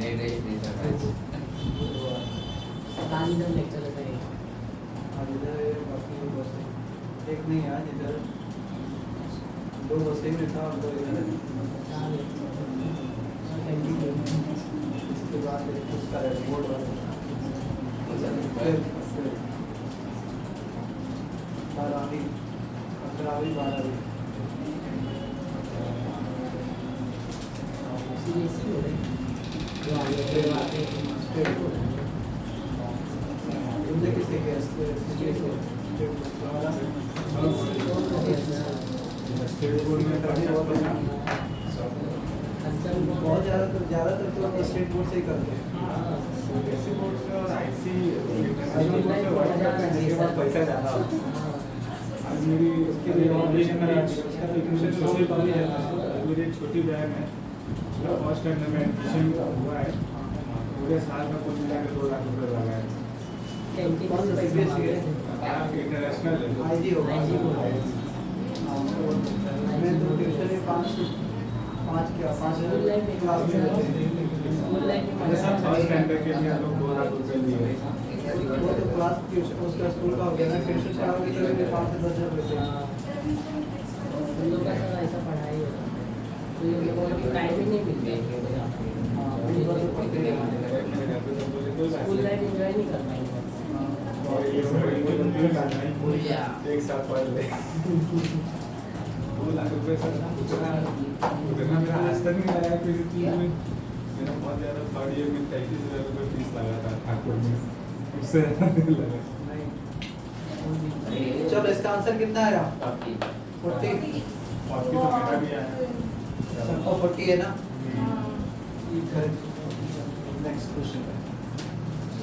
मेरे जैसा बैच गांधीधाम लेक्चर है सही आज इधर बाकी दो बस है। एक नहीं है आज इधर दो बसें में था और दो इधर है। इसके बाद एक उसका है बोर्ड वाला 12वीं 15वीं 12वीं सीरियसली हो रही जो आगे के आगे स्टेट हो रहा है मुझे किसी के स्टेट बोर्ड में बहुत ज़्यादातर तो स्टेट बोर्ड से ही करते हैं। सीबीएसई बोर्ड से और आईसी बोर्ड से वर्क करने के बाद पैसा ज़्यादा होता है। आज मेरी उसके लिए ऑपरेशन मेरी मेरी एक छोटी बहन है फर्स्ट टाइम में एडमिशन हुआ है पूरे साल में कुल मिला के 2 लाख रुपये लगा है इंटरनेशनल है आईजी होगा IG होगा। मैं तो ट्यूशन में 5 क्लास में मेरे साथ फर्स्ट स्टैंडर्ड के लिए हम लोग 2 लाख रुपये लिए वो तो क्लास ट्यूशन उसका स्कूल का हो गया ना ट्यूशन से आओगे तो 5 से 10 हज़ार लेते हैं। उन लोग का सर ऐसा पढ़ाई होता है तो ये लोगों को टाइम ही नहीं मिलता स्कूल लाइफ एंजॉय नहीं कर पाएंगे और ये एक साथ पढ़ ले 2 लाख रुपये सर उतना मेरा आज तक नहीं आया किसी चीज़ में मेरा बहुत ज़्यादा थर्ड ईयर में 33,000 रुपये फीस लगा था ठाकुर में उससे लगा चलो इसका आंसर कितना आया 40 और तो मेरा भी आया सबको 40 है ना नेक्स्ट क्वेश्चन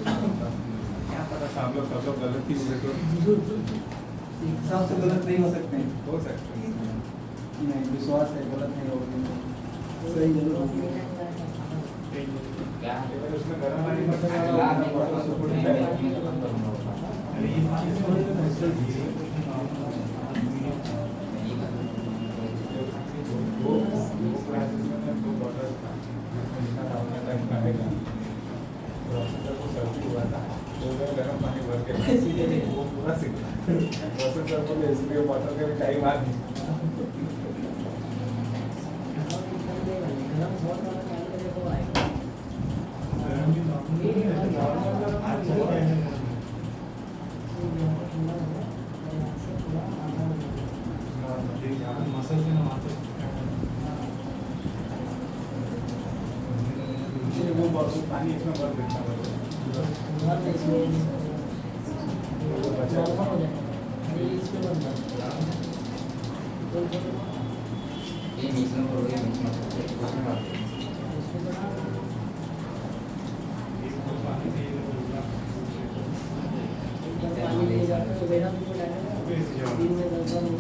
क्या पता था हम लोग सब लोग गलत ही हुए तो सबसे गलत नहीं हो सकते हैं। हो सकते हैं नहीं विश्वास है गलत नहीं होगी सही जरूर होगी। क्या अगर उसमें गर्म पानी मत अगला मैं डालना बहुत सपोर्ट नहीं करूँगा अरे ये चीज़ थोड़ी तो नेचुरल चीज़ है वो क्लासेस में ना 2 बॉटल था इतना डालने तक खाएगा प्रोफेसर को सर्दी हुआ था तो मैं गर्म पानी भर के वो पूरा सीख प्रोफेसर को इसलिए बॉटल का भी टाइम आ नहीं गरम भी नॉर्मल नहीं है आज चल रहा है मसल से ना आते वो बॉटल पानी इसमें भर देता है ये मिक्सिंग करो ये मिक्सिंग करो उसमें डाल दो एक तो पानी नहीं पानी ले जाते तो बेटा भी दिन में 10 नहीं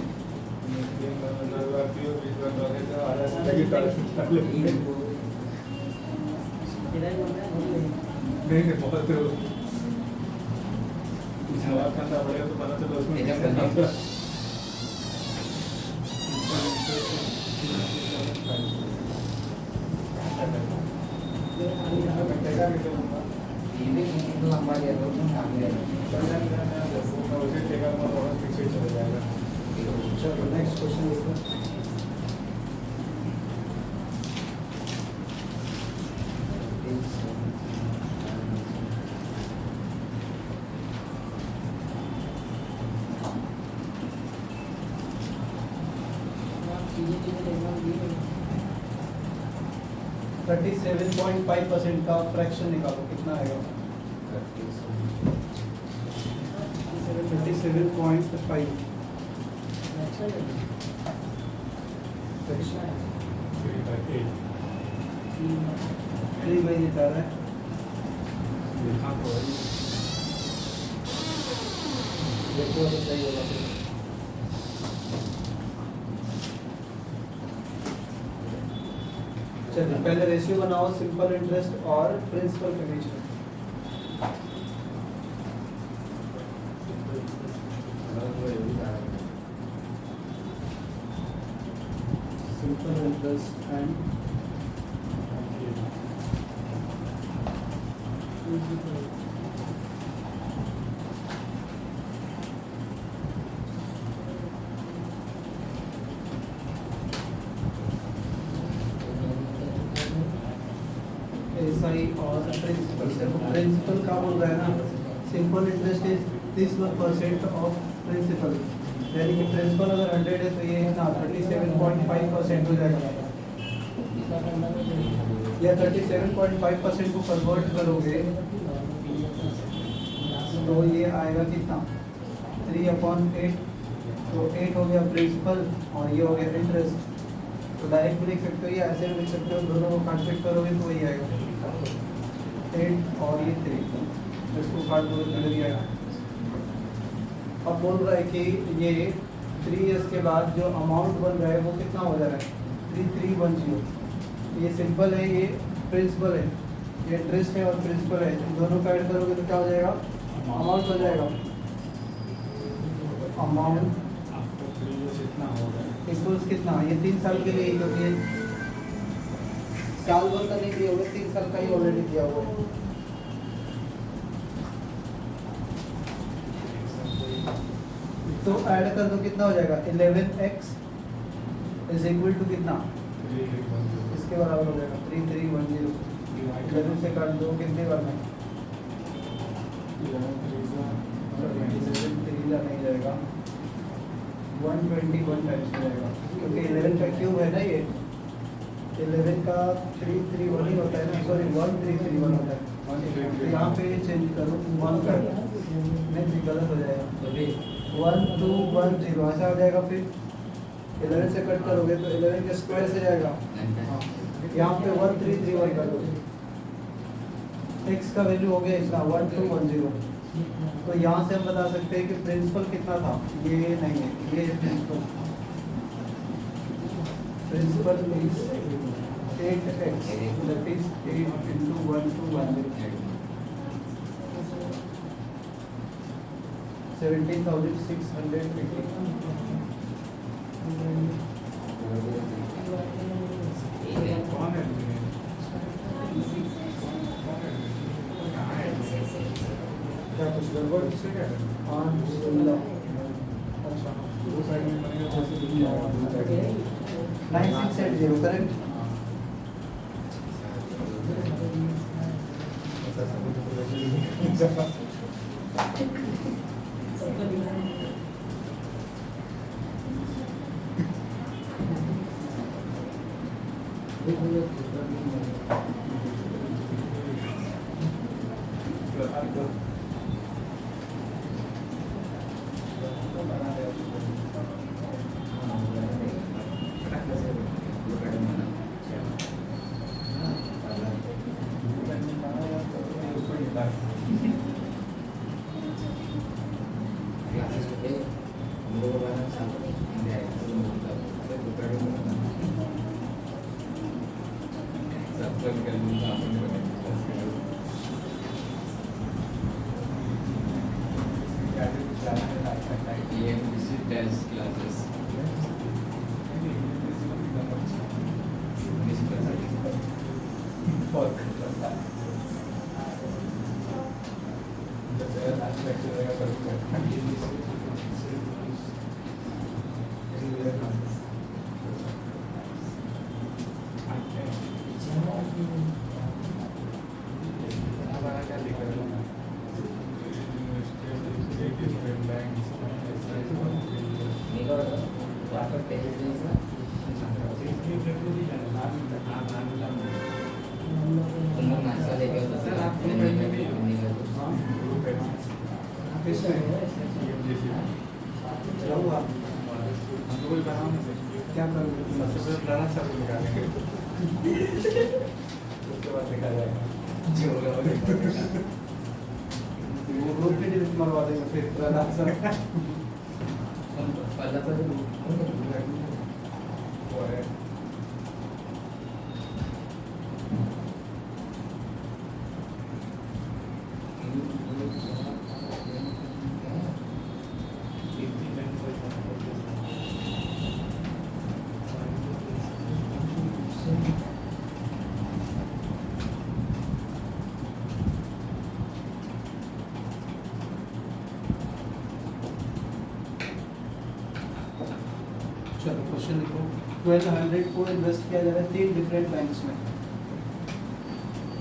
बहुत सवाल करना पड़ेगा तो पता चलो उसमें एकदम कितना गंदा। ये भी कितना लंबा गया तो उसमें काम गया उसे टेका और पीछे चले जाएगा चलो नेक्स्ट क्वेश्चन देखो। सीधे 37.5% का फ्रैक्शन निकालो कितना आएगा 37.5 फ्रैक्शन 3 महीने जा रहा है देखा तो देखो तो सही होगा फिर। चलिए पहले रेशियो बनाओ सिंपल इंटरेस्ट और प्रिंसिपल के बीच में। सिंपल इंटरेस्ट एंड एसआई और प्रिंसिपल देखो प्रिंसिपल का बोल रहा है ना simple interest is 31% of principal यानी कि प्रिंसिपल अगर 100 है तो ये ना 37.5% हो जाएगा या 37.5% को कन्वर्ट करोगे तो ये आएगा कितना 3/8 तो 8 हो गया प्रिंसिपल और ये हो गया इंटरेस्ट तो डायरेक्ट भी लिख सकते हो या ऐसे भी लिख सकते हो दोनों को काट करोगे तो वही आएगा 8 और ये 3 इसको काट दोगे तो इधर ही आएगा अब बोल रहा है कि ये 3 इयर्स के बाद जो अमाउंट बन रहा है वो कितना हो जा रहा है 3310 ये सिंपल है ये प्रिंसिपल है ये इंटरेस्ट है और प्रिंसिपल है दोनों का ऐड करोगे तो क्या हो जाएगा अमाउंट हो जाएगा अमाउंट आपको 3 years इतना हो गया इक्वल्स कितना ये 3 साल के लिए क्योंकि ये साल भर का नहीं दिया हुआ 3 साल का ही ऑलरेडी दिया हुआ है तो ऐड कर दो कितना हो जाएगा 11x इज इक्वल टू कितना इसके बराबर हो जाएगा 3310 11 से काट दो कितने बार में 3 नहीं जाएगा 121 टाइम्स हो जाएगा क्योंकि 11 का क्यूब है ना ये 11 का 331 ही होता है ना सॉरी 1331 होता है तो यहाँ पे चेंज करो 1 कर नहीं गलत हो जाएगा 1210 ऐसा हो जाएगा फिर 11 से कट करोगे तो 11 के स्क्वायर से जाएगा यहाँ पे 1331 कर दोगे x का वैल्यू हो गया इसका 1210 तो यहाँ से हम बता सकते हैं कि प्रिंसिपल कितना था ये नहीं है ये principal is 8x that is 8 into 1210 17,680 कौन है क्या कुछ गड़बड़ उससे क्या है 5 16 अच्छा दो साइड में बनेगा 9680 करेक्ट क्या करोगे सबसे पहले पुराना सब निकालेंगे उसके बाद देखा जाएगा जो वो ग्रुप के डिलीट मरवा देंगे फिर प्रहलाद सर वो है 1200 को इन्वेस्ट किया जा रहा है 3 डिफरेंट बैंक्स में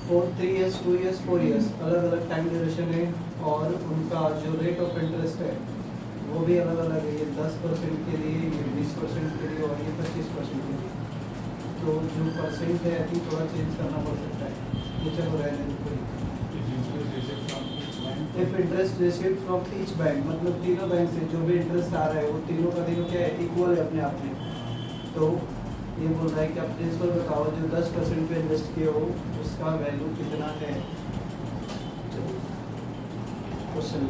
फॉर 3 इयर्स 2 इयर्स 4 इयर्स, अलग अलग टाइम ड्यूरेशन है और उनका जो रेट ऑफ इंटरेस्ट है वो भी अलग अलग है। ये 10% के लिए, ये 20% के लिए और ये 25% के लिए। तो जो परसेंट है आई थिंक थोड़ा चेंज करना पड़ सकता है, ये चलो रहने दो। If interest received from each bank, मतलब तीनों बैंक से जो भी इंटरेस्ट आ रहा है वो तीनों का तीनों क्या है, इक्वल है अपने आप में। तो ये बोल रहा है कि आप प्रिंसिपल बताओ जो 10% पे इन्वेस्ट किए हो उसका वैल्यू कितना है। क्वेश्चन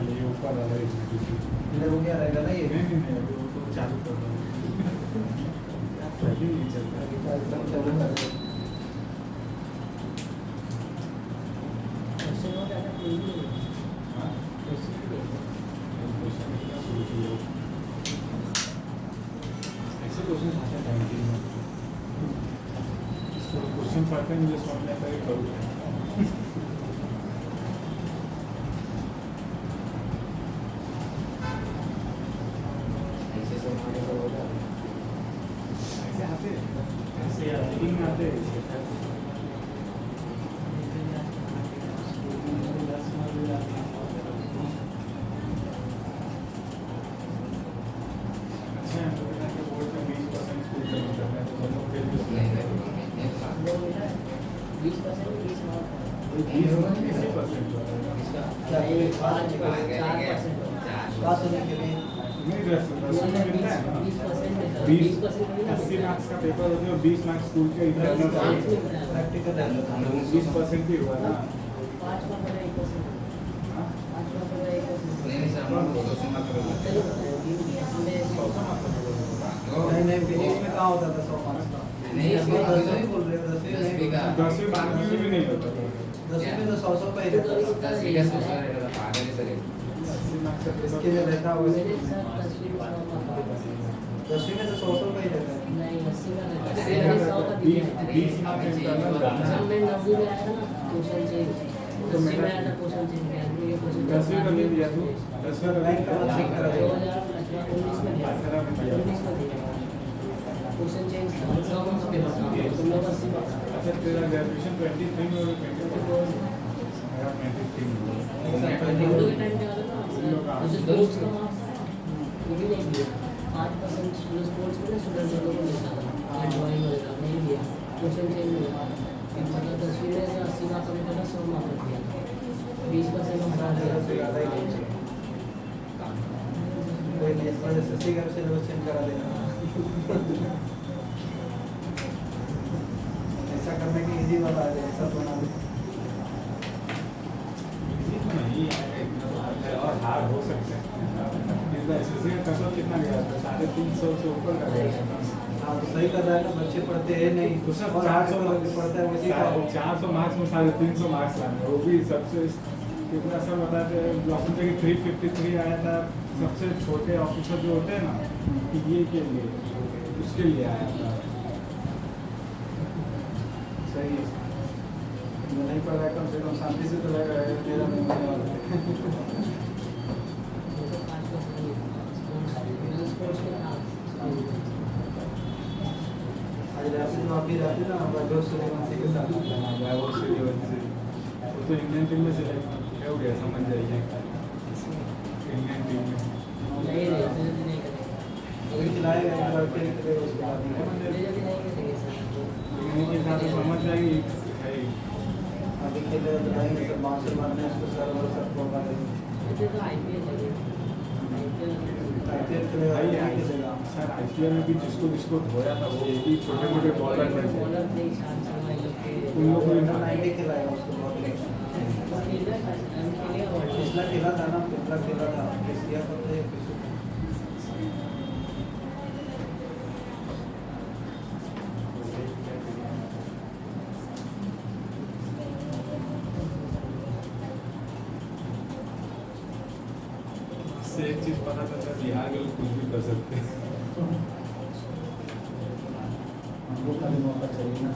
ये ऊपर आ रहा है हो गया रहेगा ना ये। नहीं अभी वो तो चालू कर रहा हूँ पहले नहीं चल रहा एकदम चालू कर दो। क्वेश्चन हो जाता कोई नहीं। हाँ ऐसे क्वेश्चन आता टाइम के लिए इसको क्वेश्चन पढ़ते हैं मुझे समझ में आता है करूँ ऐसे सब हमारे को होगा ऐसे आते ऐसे रीडिंग में आते अच्छा हम लोग के बोर्ड में 20% स्कूल का होता है तो हम लोग फिर वो बेटा 20% 20 मार्क है। 20% क्या नहीं, ये 4% पास होने के लिए नहीं दस में मिलता है ना 20% 80 मार्क्स का पेपर होते हैं और 20 मार्क्स स्कूल के इंटरनल प्रैक्टिकल है। 20% ही हुआ ना 5 मार्क का 1%। हाँ 5 मार्क का 1%। नहीं सर हम लोग 200 मार्क का पेपर चलो इसमें 100 मार्क्स का पेपर होता है नहीं नहीं फिजिक्स में कहाँ होता था 100 मार्क्स का। नहीं, इसमें आप 10वीं बोल रहे हो 10वीं 10वीं नहीं। का 10वीं 12वीं में भी नहीं होता था 10वीं में तो 100 का ही रहता था। 10 का 100 रहेगा तो पागल है सर ये। 80 मार्क्स का पेपर इसके लिए रहता होगा। मेरे साथ 10वीं में 100 मार्क का। 10वीं में तो 100 का ही रहता है। नहीं 80 का रहता है। 80 मैंने 100 का दिया है। 20 मार्क्स इंटरनल रहता जब है मैं 90 में आया था ना क्वेश्चन चेंज, 10वीं में आया था क्वेश्चन चेंज किया तो ये क्वेश्चन 10वीं का नहीं दिया तू 10वीं का बैंक का चेक करा दो। 2019 में दिया 19 में दिया क्वेश्चन चेंज था 100 मार्क्स का पेपर था तुम लोग 80 मार्क्स का। अच्छा तेरा ग्रेजुएशन 23 में और 24 मेरा 23 में हम लोग के टाइम पे आता था जैसे स्पोर्ट्स का मार्क्स वो भी नहीं दिया 5% जो स्पोर्ट्स में ना स्टूडेंट लोगों को मिलता था ड्राइंग वगैरह नहीं दिया क्वेश्चन चेंज हुआ मतलब 10वीं में से 80 मार्क्स का पेपर था 100 मार्क्स का दिया 20% हम हटा ज़्यादा से दिया। ज़्यादा ही चाहिए। कोई नहीं, इस वजह से SSC का सिलेबस चेंज करा देना। ऐसा करने की इजी बात आ जाए, सब बना दे। नहीं और हार्ड हो सकते हैं एसएससी का कट ऑफ कितना गया था 350 से ऊपर का गया था हाँ तो सही कर रहा है ना, बच्चे पढ़ते हैं नहीं तो सब और 800 पढ़ता है वैसे का 400 मार्क्स में 350 मार्क्स लाने वो भी सबसे कितना सब बताते हैं ब्लॉक में 353 आया था सबसे छोटे ऑफिसर जो होते हैं ना ये के लिए उसके लिए आया था सही है। नहीं पढ़ रहा है, कम से कम शांति से तो लग रहा है मेरा नहीं होने वाला है। आज रात में आप भी जाते ना वैभव सूर्यवंशी के साथ। वो तो इंडियन टीम में सिलेक्ट हो गया समझ जाइए इंडियन टीम में अभी खिलाएगा एक बार फिर खेलेगा उसके बाद में। लेकिन के साथ समझ जाएगी है ही। अभी खेलेगा तो भाई सब बाउंसर मारने उसको सर और सब बोलवा देंगे। आईपीएल खेलेगा भाई नहीं खेलेगा। सर आईपीएल में भी जिसको जिसको धोया था वो एक ही छोटे मोटे बॉलर में थे उन लोग को अंडर 90 खिलाएगा उसको बहुत अच्छा। पिछला खेला था ना, पिछला खेला था एशिया कप थे इससे एक चीज पता चलता है बिहार के लोग कुछ भी कर सकते हैं हमको का भी मौका चाहिए ना।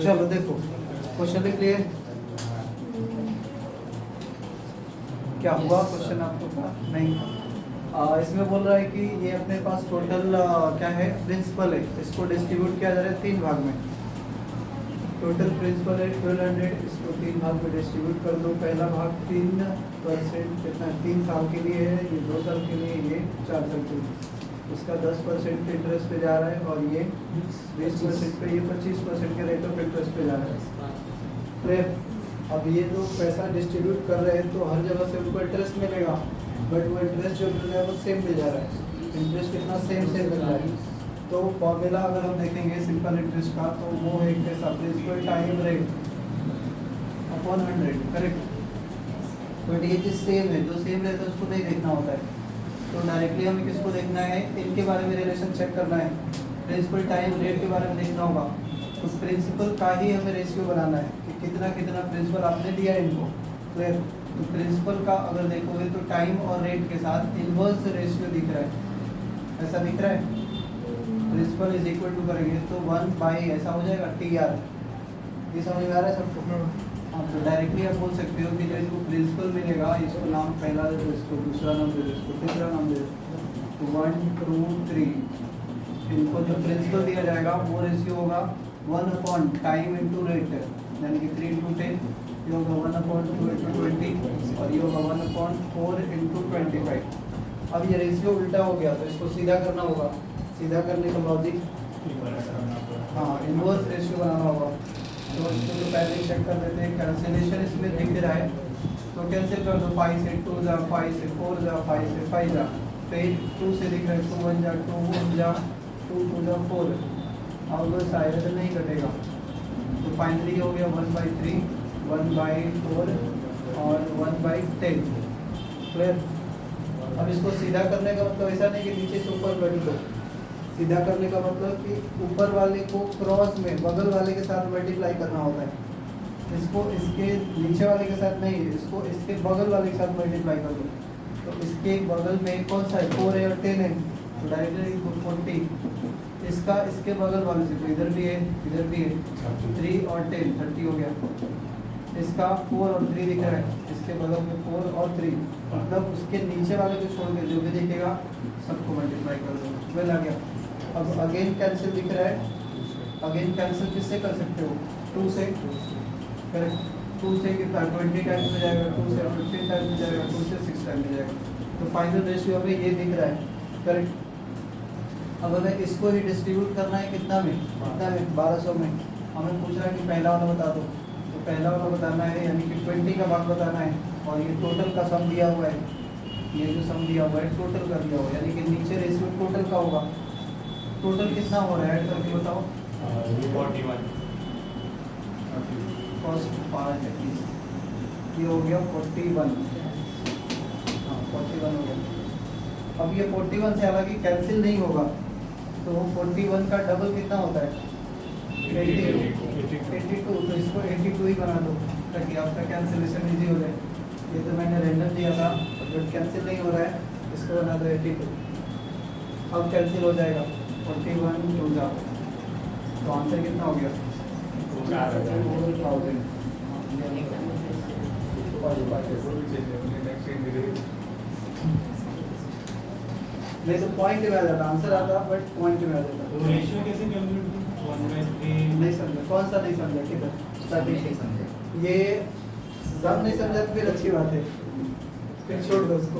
चलो देखो क्वेश्चन लिख लिए। क्या हुआ क्वेश्चन आपको था? नहीं इसमें बोल रहा है कि ये अपने पास टोटल क्या है प्रिंसिपल है, इसको डिस्ट्रीब्यूट किया जा रहा है 3 भाग में। टोटल प्रिंसिपल है 1200, इसको 3 भाग में डिस्ट्रीब्यूट कर दो। पहला भाग 3% कितना 3 साल के लिए है, ये 2 साल के लिए, ये 4 साल के लिए। इसका 10% के इंटरेस्ट पे जा रहा है और ये 20% पे, ये 25% के रेट ऑफ इंटरेस्ट पे जा रहा है। फिर अब ये जो पैसा डिस्ट्रीब्यूट कर रहे हैं तो हर जगह से उनको इंटरेस्ट मिलेगा, बट वो इंटरेस्ट जो मिल रहा है वो सेम मिल जा रहा है। इंटरेस्ट कितना सेम मिल रहा है। तो फॉर्मूला अगर हम देखेंगे सिंपल इंटरेस्ट का तो वो है कैसा, principal time rate upon 100, correct. But ये चीज़ सेम है, जो सेम रहता है उसको नहीं देखना होता है, तो डायरेक्टली हमें किसको देखना है, इनके बारे में रिलेशन चेक करना है। प्रिंसिपल टाइम रेट के बारे में देखना होगा, उस प्रिंसिपल का ही हमें रेशियो बनाना है कि कितना कितना प्रिंसिपल आपने दिया है इनको, क्लियर। तो प्रिंसिपल का अगर देखोगे तो टाइम और रेट के साथ इन्वर्स रेशियो दिख रहा है, ऐसा दिख रहा है। प्रिंसिपल इज इक्वल टू करेंगे तो 1 बाई ऐसा हो जाएगा TR। ये समझ में आ रहा है सबको? हाँ, तो डायरेक्टली आप बोल सकते हो कि जो इनको प्रिंसिपल मिलेगा, इसको नाम पहला दे दो, इसको दूसरा नाम दे दो, इसको तीसरा नाम दे दो, तो 1 2 3 इनको जो प्रिंसिपल दिया जाएगा वो रेशियो होगा 1 अपॉन टाइम इंटू रेट, यानी कि 3 इंटू 10, ये होगा 1 अपॉन 2 इंटू 20 और ये होगा 1 अपॉन 4 इंटू 25। अब ये रेशियो उल्टा हो गया तो इसको सीधा करना होगा। सीधा करने का लॉजिक, हाँ, इन्वर्स रेशियो बनाना होगा। तो इसको जो पहले चेक कर देते हैं, कैंसिलेशन इसमें दिख रहा है तो कैंसिल कर दो। 5 से 2 जा, 5 से 4 जा, 5 से 5 जा, फिर 2 से दिख रहा है 2 1 जा, 2 1 जा, 2 2 जा 4, अब बस आएगा तो नहीं कटेगा। तो फाइनली हो गया 1/3, 1/4 और 1/10, क्लियर। अब इसको सीधा करने का मतलब ऐसा नहीं कि नीचे से ऊपर बढ़ी दो, सीधा करने का मतलब कि ऊपर वाले को क्रॉस में बगल वाले के साथ मल्टीप्लाई करना होता है। इसको इसके नीचे वाले के साथ नहीं, इसको इसके बगल वाले के साथ मल्टीप्लाई कर दो। तो इसके बगल में कौन सा है, 4 है और 10 है, तो डायरेक्टली 40। इसका इसके बगल वाले से, तो इधर भी है इधर भी है, 3 और 10 30 हो गया। इसका 4 और 3 दिख रहा है, इसके बगल में 4 और 3, मतलब उसके नीचे वाले को छोड़ के जो भी दिखेगा सबको मल्टीप्लाई कर दो, वेल आ गया। अब अगेन कैंसिल दिख रहा है, अगेन कैंसिल किससे कर सकते हो, 2 से, करेक्ट। 2 से कितना 20 टाइम्स में जाएगा, 2 से 15 टाइम्स में जाएगा, 2 से 6 टाइम्स में जाएगा। तो फाइनल रेशियो हमें ये दिख रहा है, करेक्ट। अब हमें इसको ही डिस्ट्रीब्यूट करना है कितना में, 1200 में। हमें पूछ रहा है कि पहला वाला बता दो, तो पहला वाला बताना है, यानी कि 20 का भाग बताना है, और ये टोटल का सम दिया हुआ है, ये जो सम दिया हुआ है टोटल का दिया हुआ है, यानी कि नीचे रेशियो टोटल का होगा। टोटल कितना हो रहा है, ऐड करके बताओ। 41 फर्स्ट 5 है, ये हो गया 41, हाँ 41 हो गया। अब ये 41 से हालांकि कैंसिल नहीं होगा, तो 41 का डबल कितना होता है, 82, तो इसको 82 ही बना दो ताकि आपका कैंसिलेशन इजी हो जाए। ये तो मैंने रैंडम दिया था, बट कैंसिल नहीं हो रहा है, इसको बना दो 82। अब कैंसिल हो जाएगा 41 2 जा, तो आंसर कितना हो गया, 4000। नहीं तो पॉइंट में आ जाता, आंसर आता बट पॉइंट में आ जाता। तो रेशियो कैसे कैलकुलेट करें, 1/3 नहीं समझा, कौन सा नहीं समझा, ठीक है नहीं स्टार्टिंग समझे। ये सब नहीं समझा तो फिर अच्छी बात है, फिर छोड़ दो उसको,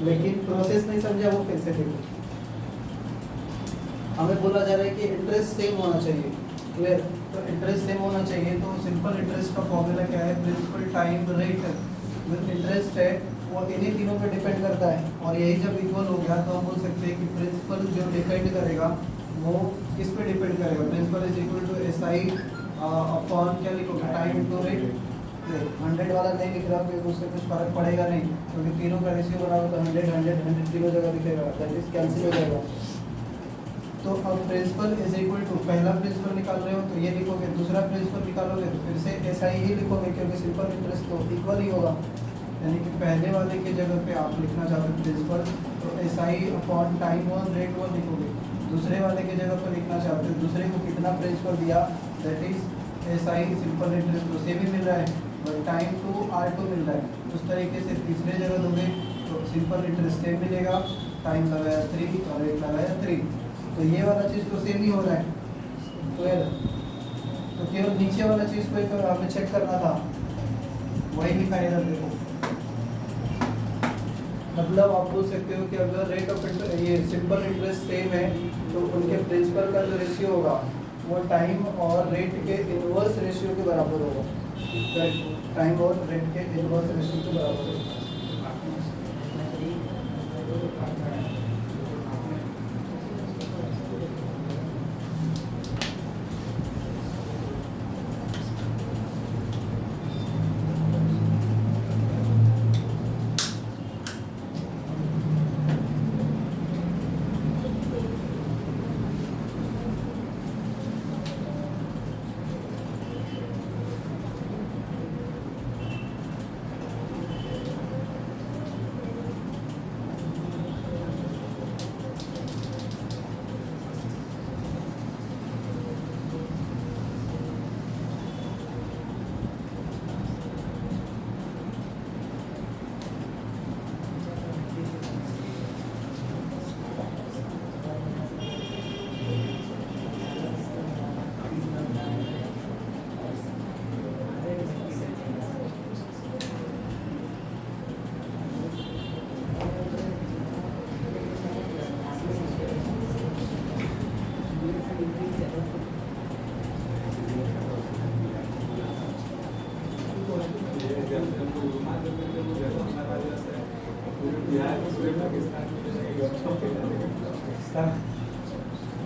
लेकिन प्रोसेस नहीं समझा वो फिर से देखो। हमें बोला जा रहा है कि इंटरेस्ट सेम होना चाहिए, क्लियर। तो इंटरेस्ट सेम होना चाहिए, तो सिंपल इंटरेस्ट का फॉर्मूला क्या है, principal time rate with interest है, वो इन्हीं तीनों पे डिपेंड करता है। और यही जब इक्वल हो गया तो हम बोल सकते हैं कि प्रिंसिपल जो डिपेंड करेगा वो किस पे डिपेंड करेगा, principal is equal to SI upon क्या लिखोगे, टाइम टू रेट। 100 वाला नहीं लिख रहा क्योंकि उससे कुछ फर्क पड़ेगा नहीं, क्योंकि तीनों का रेशियो बना हो तो 100 100 100 तीनों जगह दिखेगा, दैट इज कैंसिल हो जाएगा। तो अब प्रिंसिपल इज इक्वल टू, पहला प्रिंसिपल निकाल रहे हो तो ये लिखोगे, दूसरा प्रिंसिपल निकालोगे तो फिर से SI ही लिखोगे, क्योंकि सिंपल इंटरेस्ट तो इक्वल ही होगा। यानी कि पहले वाले की जगह पे आप लिखना चाहते हो प्रिंसिपल, तो SI अपॉन टाइम 1 रेट 1 लिखोगे। दूसरे वाले की जगह पर लिखना चाहते हो दूसरे को कितना प्रिंसिपल दिया, that is SI simple interest तो सेम ही मिल रहा है, बट टाइम टू R2 मिल रहा है। उस तरीके से तीसरे जगह दोगे तो सिंपल इंटरेस्ट सेम मिलेगा, टाइम लगाया 3 और रेट लगाया 3, तो ये वाला चीज़ तो सेम ही हो रहा है। तो केवल नीचे वाला चीज़ को एक हमें चेक करना था, वही लिखा है इधर देखो। मतलब आप बोल सकते हो कि अगर रेट ऑफ इंटरेस्ट ये सिंपल इंटरेस्ट सेम है तो उनके प्रिंसिपल का जो रेशियो होगा वो टाइम और रेट के इनवर्स रेशियो के बराबर होगा। टाइम और रेट के इनवर्स रेशियो के बराबर होगा।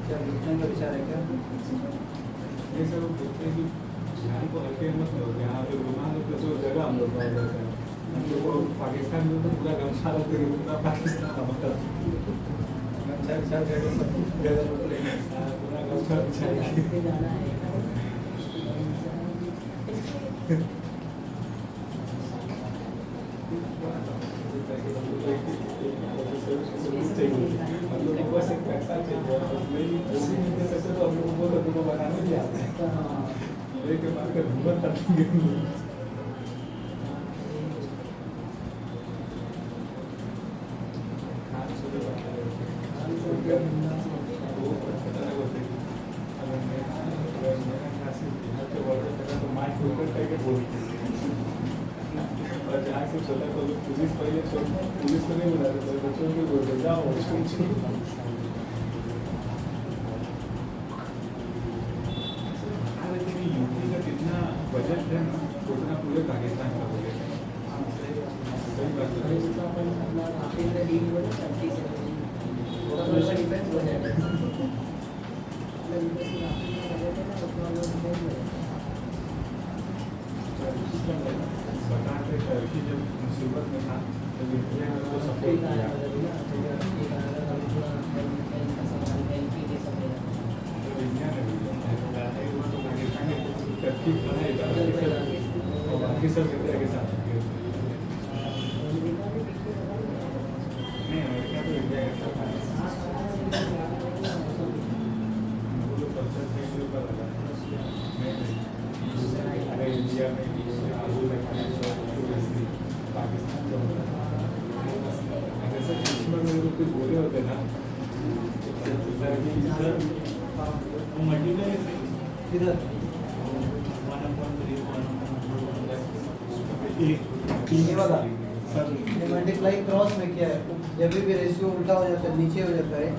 क्या लिखने का विचार है क्या? ये सब बोलते हैं कि ध्यान को हल्के मत लो, यहाँ पे गुमान तो जो जगह हम लोग पाए जाते हैं, हम लोग को पाकिस्तान में तो पूरा गमछा रख के पूरा पाकिस्तान का मतलब गमछा जगह सब जगह पूरा गमछा बिछाएंगे। जाना है मतलब बस एक पैसा चाहिए, नहीं उसी में दे सकते तो हम लोग को तो तुमको बनाने भी आते हैं, लेके मार कर घूमत करते हैं। खान सुबह बात करें वो पता लगा होते हैं अगर मैं खासी बिहार के बॉर्डर पे तो माइक ऊपर करके बोलते हैं और जहाँ से चला तो पुलिस पहले पुलिस को नहीं बुलाते थे, बच्चों को बोलते जाओ यूपी का कितना बजट है ना उतना पूरे पाकिस्तान का बजट है। सही बात बताते टर्की जब मुसीबत में था तब इंडिया ने उसको सपोर्ट किया। तो इंडिया ने भी पाकिस्तान ने टर्की और बाकी सब इंडिया के साथ नहीं, अमेरिका तो इंडिया के साथ वो लोग कल्चर के ऊपर लगा अरे इंडिया में आलू में पाकिस्तान जो ऐसे दुश्मन में लोग कुछ बोले होते ना वो मल्टीप्लाई किधर 1.3 ये वाला सर ये मल्टीप्लाई क्रॉस में क्या है, जब भी रेशियो उल्टा हो जाता है नीचे हो जाता है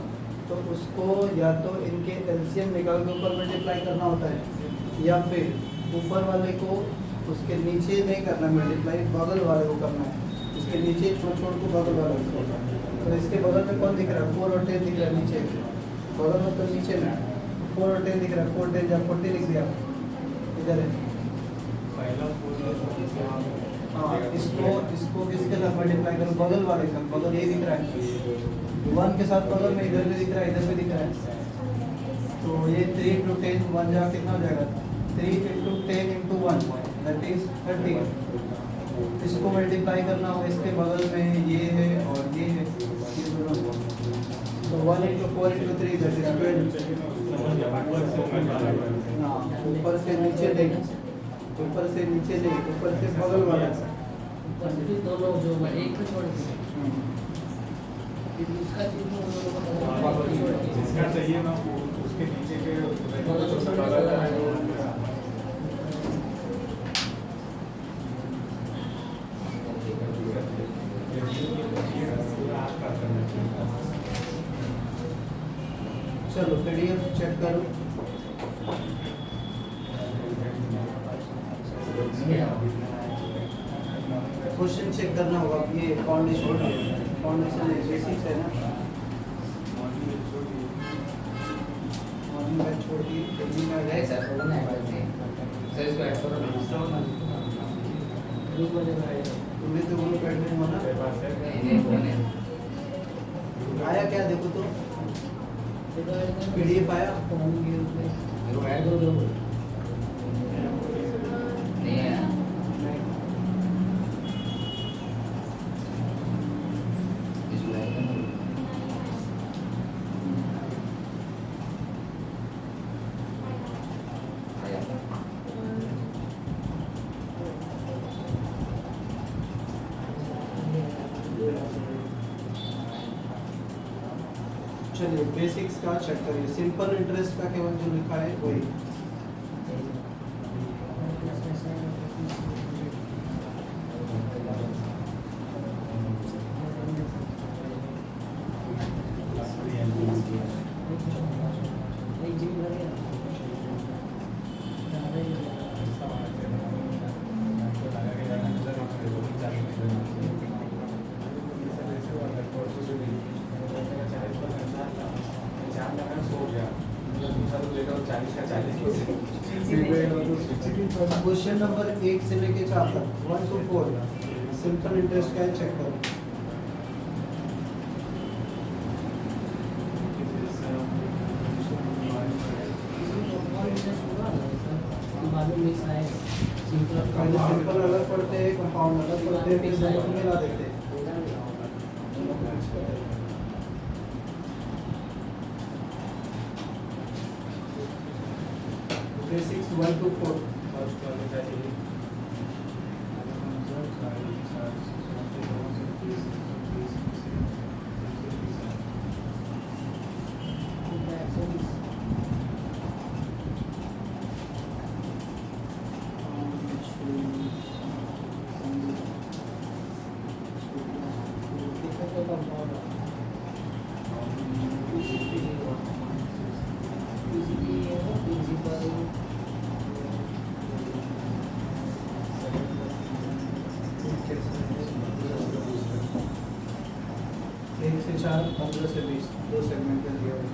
तो उसको या तो इनके एलसीएम निकाल के ऊपर मल्टीप्लाई करना होता है या फिर ऊपर वाले को उसके नीचे नहीं करना मल्टीप्लाई, बगल वाले को करना है। इसके नीचे छोड़ के बगल वाले को, तो इसके बगल में कौन दिख रहा है 4 और 10 दिख रहा है नीचे, बगल में तो नीचे में 4 और 10 दिख रहा है, 4 10 या 40 लिख दिया इधर है। पहला हाँ इसको किसके साथ मल्टीप्लाई करो, बगल वाले का, बगल ये दिख रहा है 1 के साथ बगल में इधर भी दिख रहा है इधर भी दिख रहा है, तो ये 3 into 10 1 जा कितना हो जाएगा 3 into 10 into 1 दैट इज 30। इसको मल्टीप्लाई करना हो इसके बगल में ये है और ये है, ये दोनों तो 1 into 4 into 3 दैट इज 12। हाँ ऊपर से नीचे नहीं, ऊपर से नीचे नहीं, ऊपर से बगल वाला ऊपर से फिर दोनों जो एक को छोड़ के फिर उसका चीज में उन लोगों को पता है छोड़ के जिसका चाहिए ना वो उसके नीचे के छोटा वाला है वो चलो पीडीएफ चेक करो। क्वेश्चन चेक करना होगा। ये फाउंडेशन बेसिक्स है ना, मॉर्निंग बैच छोड़ दी, इवनिंग में नहीं गए। सर थोड़ा नहीं बोलते सर इसको ऐड करो ना ग्रुप में जब आए तुम्हें तो ग्रुप एडमिन होना मेरे पास है नहीं नहीं वो नहीं आया क्या, देखो तो PDF PDF आया? ग्रुप ऐड करो नहीं आया इसमें आया चलिए बेसिक्स का चेक करिए। सिंपल इंटरेस्ट का केवल जो लिखा है वही। एक जीबी लगे क्वेश्चन नंबर 1 से लेके 4 तक 1 to 4 सिंपल इंटरेस्ट का है, चेक करो। बाद में मिक्स आए पहले सिंपल अलग पढ़ते हैं, कंपाउंड अलग पढ़ते हैं, फिर दोनों को मिला देते हैं। बेसिक्स 1 to 4 1 से 4 15 से 20 दो सेगमेंट में दिया हुआ है।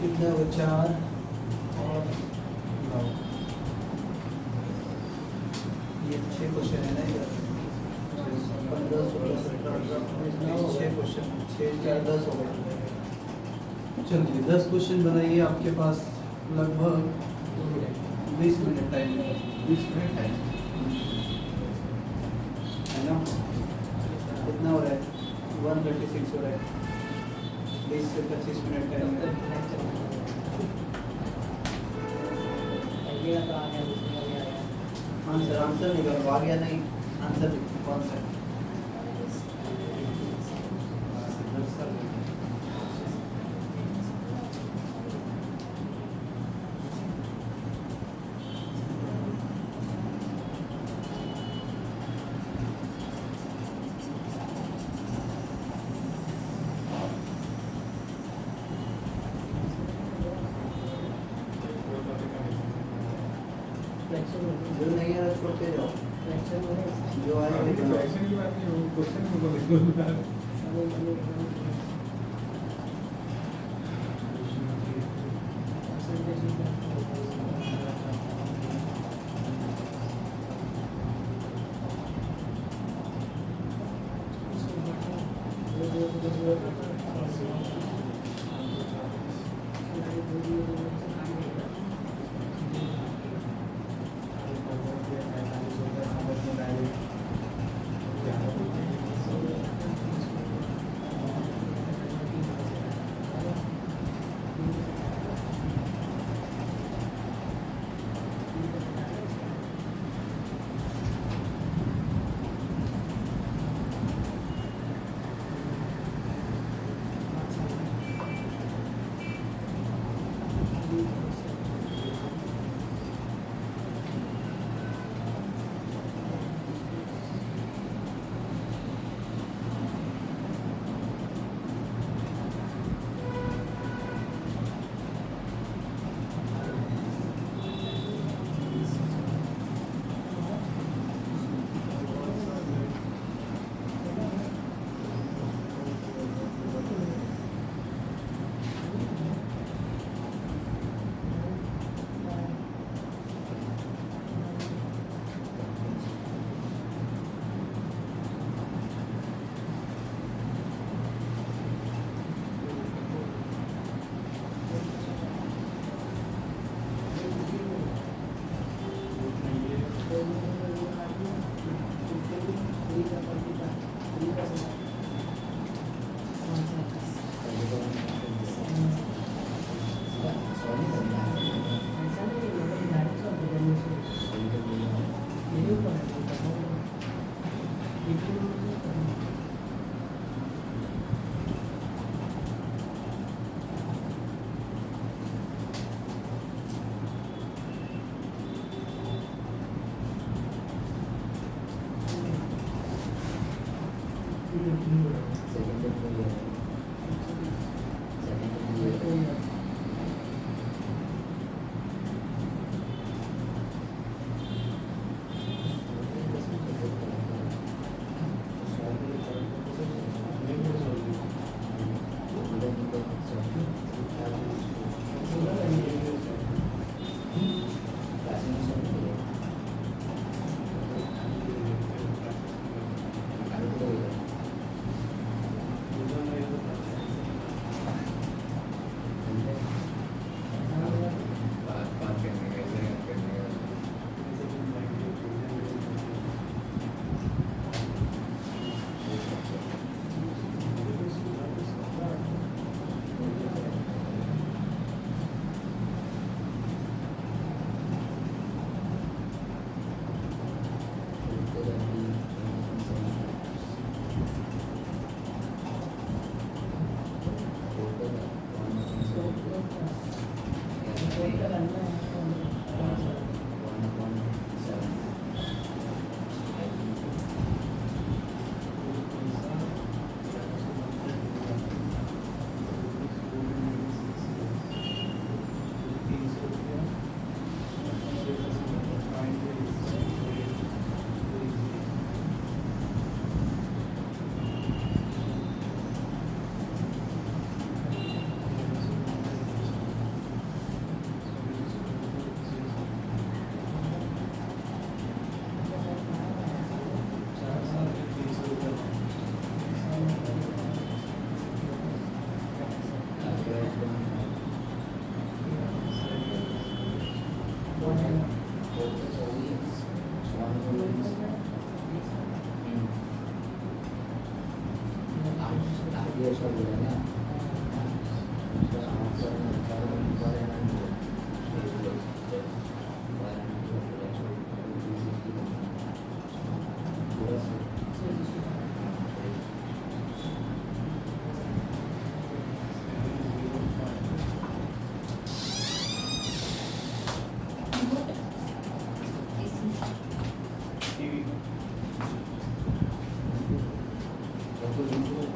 कितना हो 4 और 9 ये 6 क्वेश्चन है ना इधर 15 16 17 18 6 क्वेश्चन 6 4 10 हो गए। चलिए 10 क्वेश्चन बनाइए। आपके पास लगभग 20 मिनट टाइम है। 20 मिनट टाइम है ना, कितना हो रहा है 136 हो रहा है। 20 से 25 मिनट टाइम है। आंसर आंसर निकालो, आ गया नहीं आंसर कौन सा है? जो नहीं है छोड़ के जाओ, जो आए वो बनाओ। की बात नहीं वो क्वेश्चन को बिल्कुल Thank you.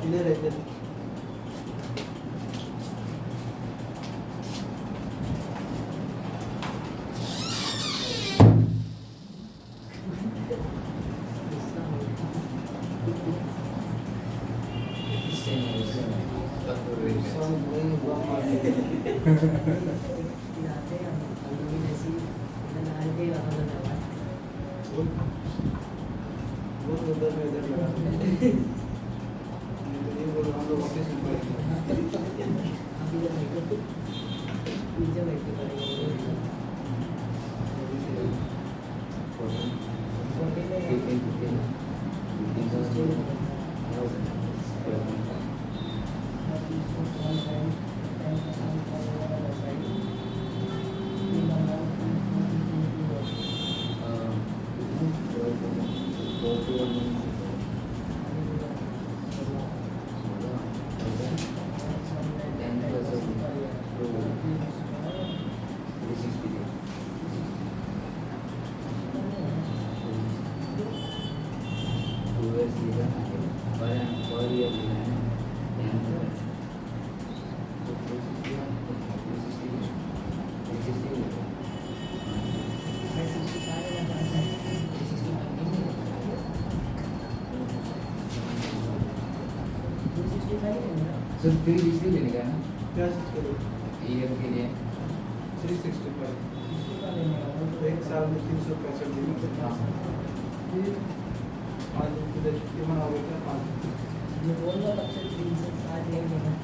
इधर है इधर वो उधर में इधर लगा ये बोल हम लोग ऑफिस में सर 360 लेने का है ना क्या चीज़ करो ईयर के लिए 365 एक साल में 365 दिन फिर 5 दिन की छुट्टी मनाओगे क्या 5 दिन जो बोल रहा तब से 3 से 7 ले लेना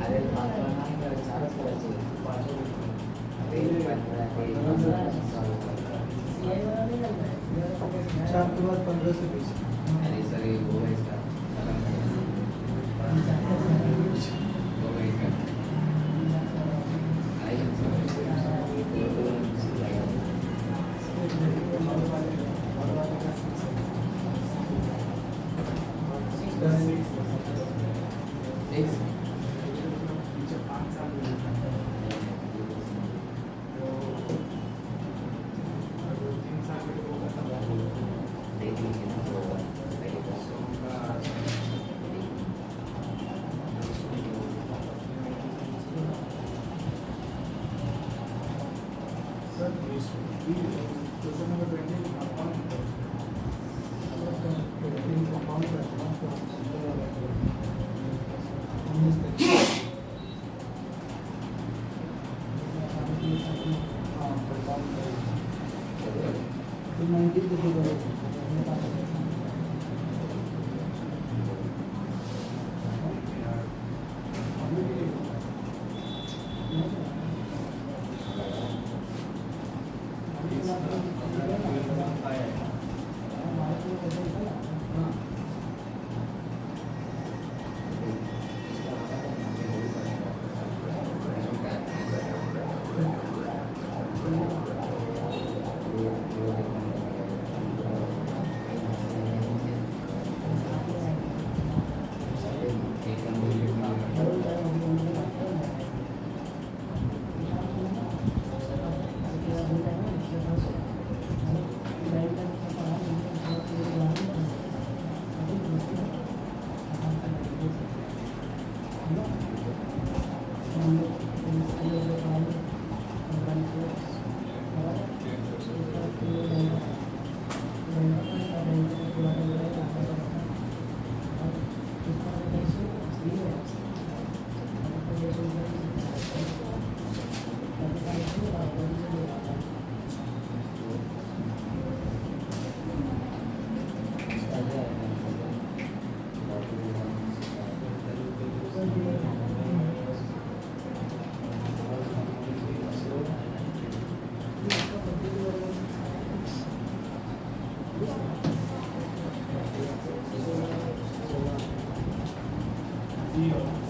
अरे मात्र चारच करायचे चार के बाद 15 से 20। अरे सर ये वो है इसका वो है इसका Sí,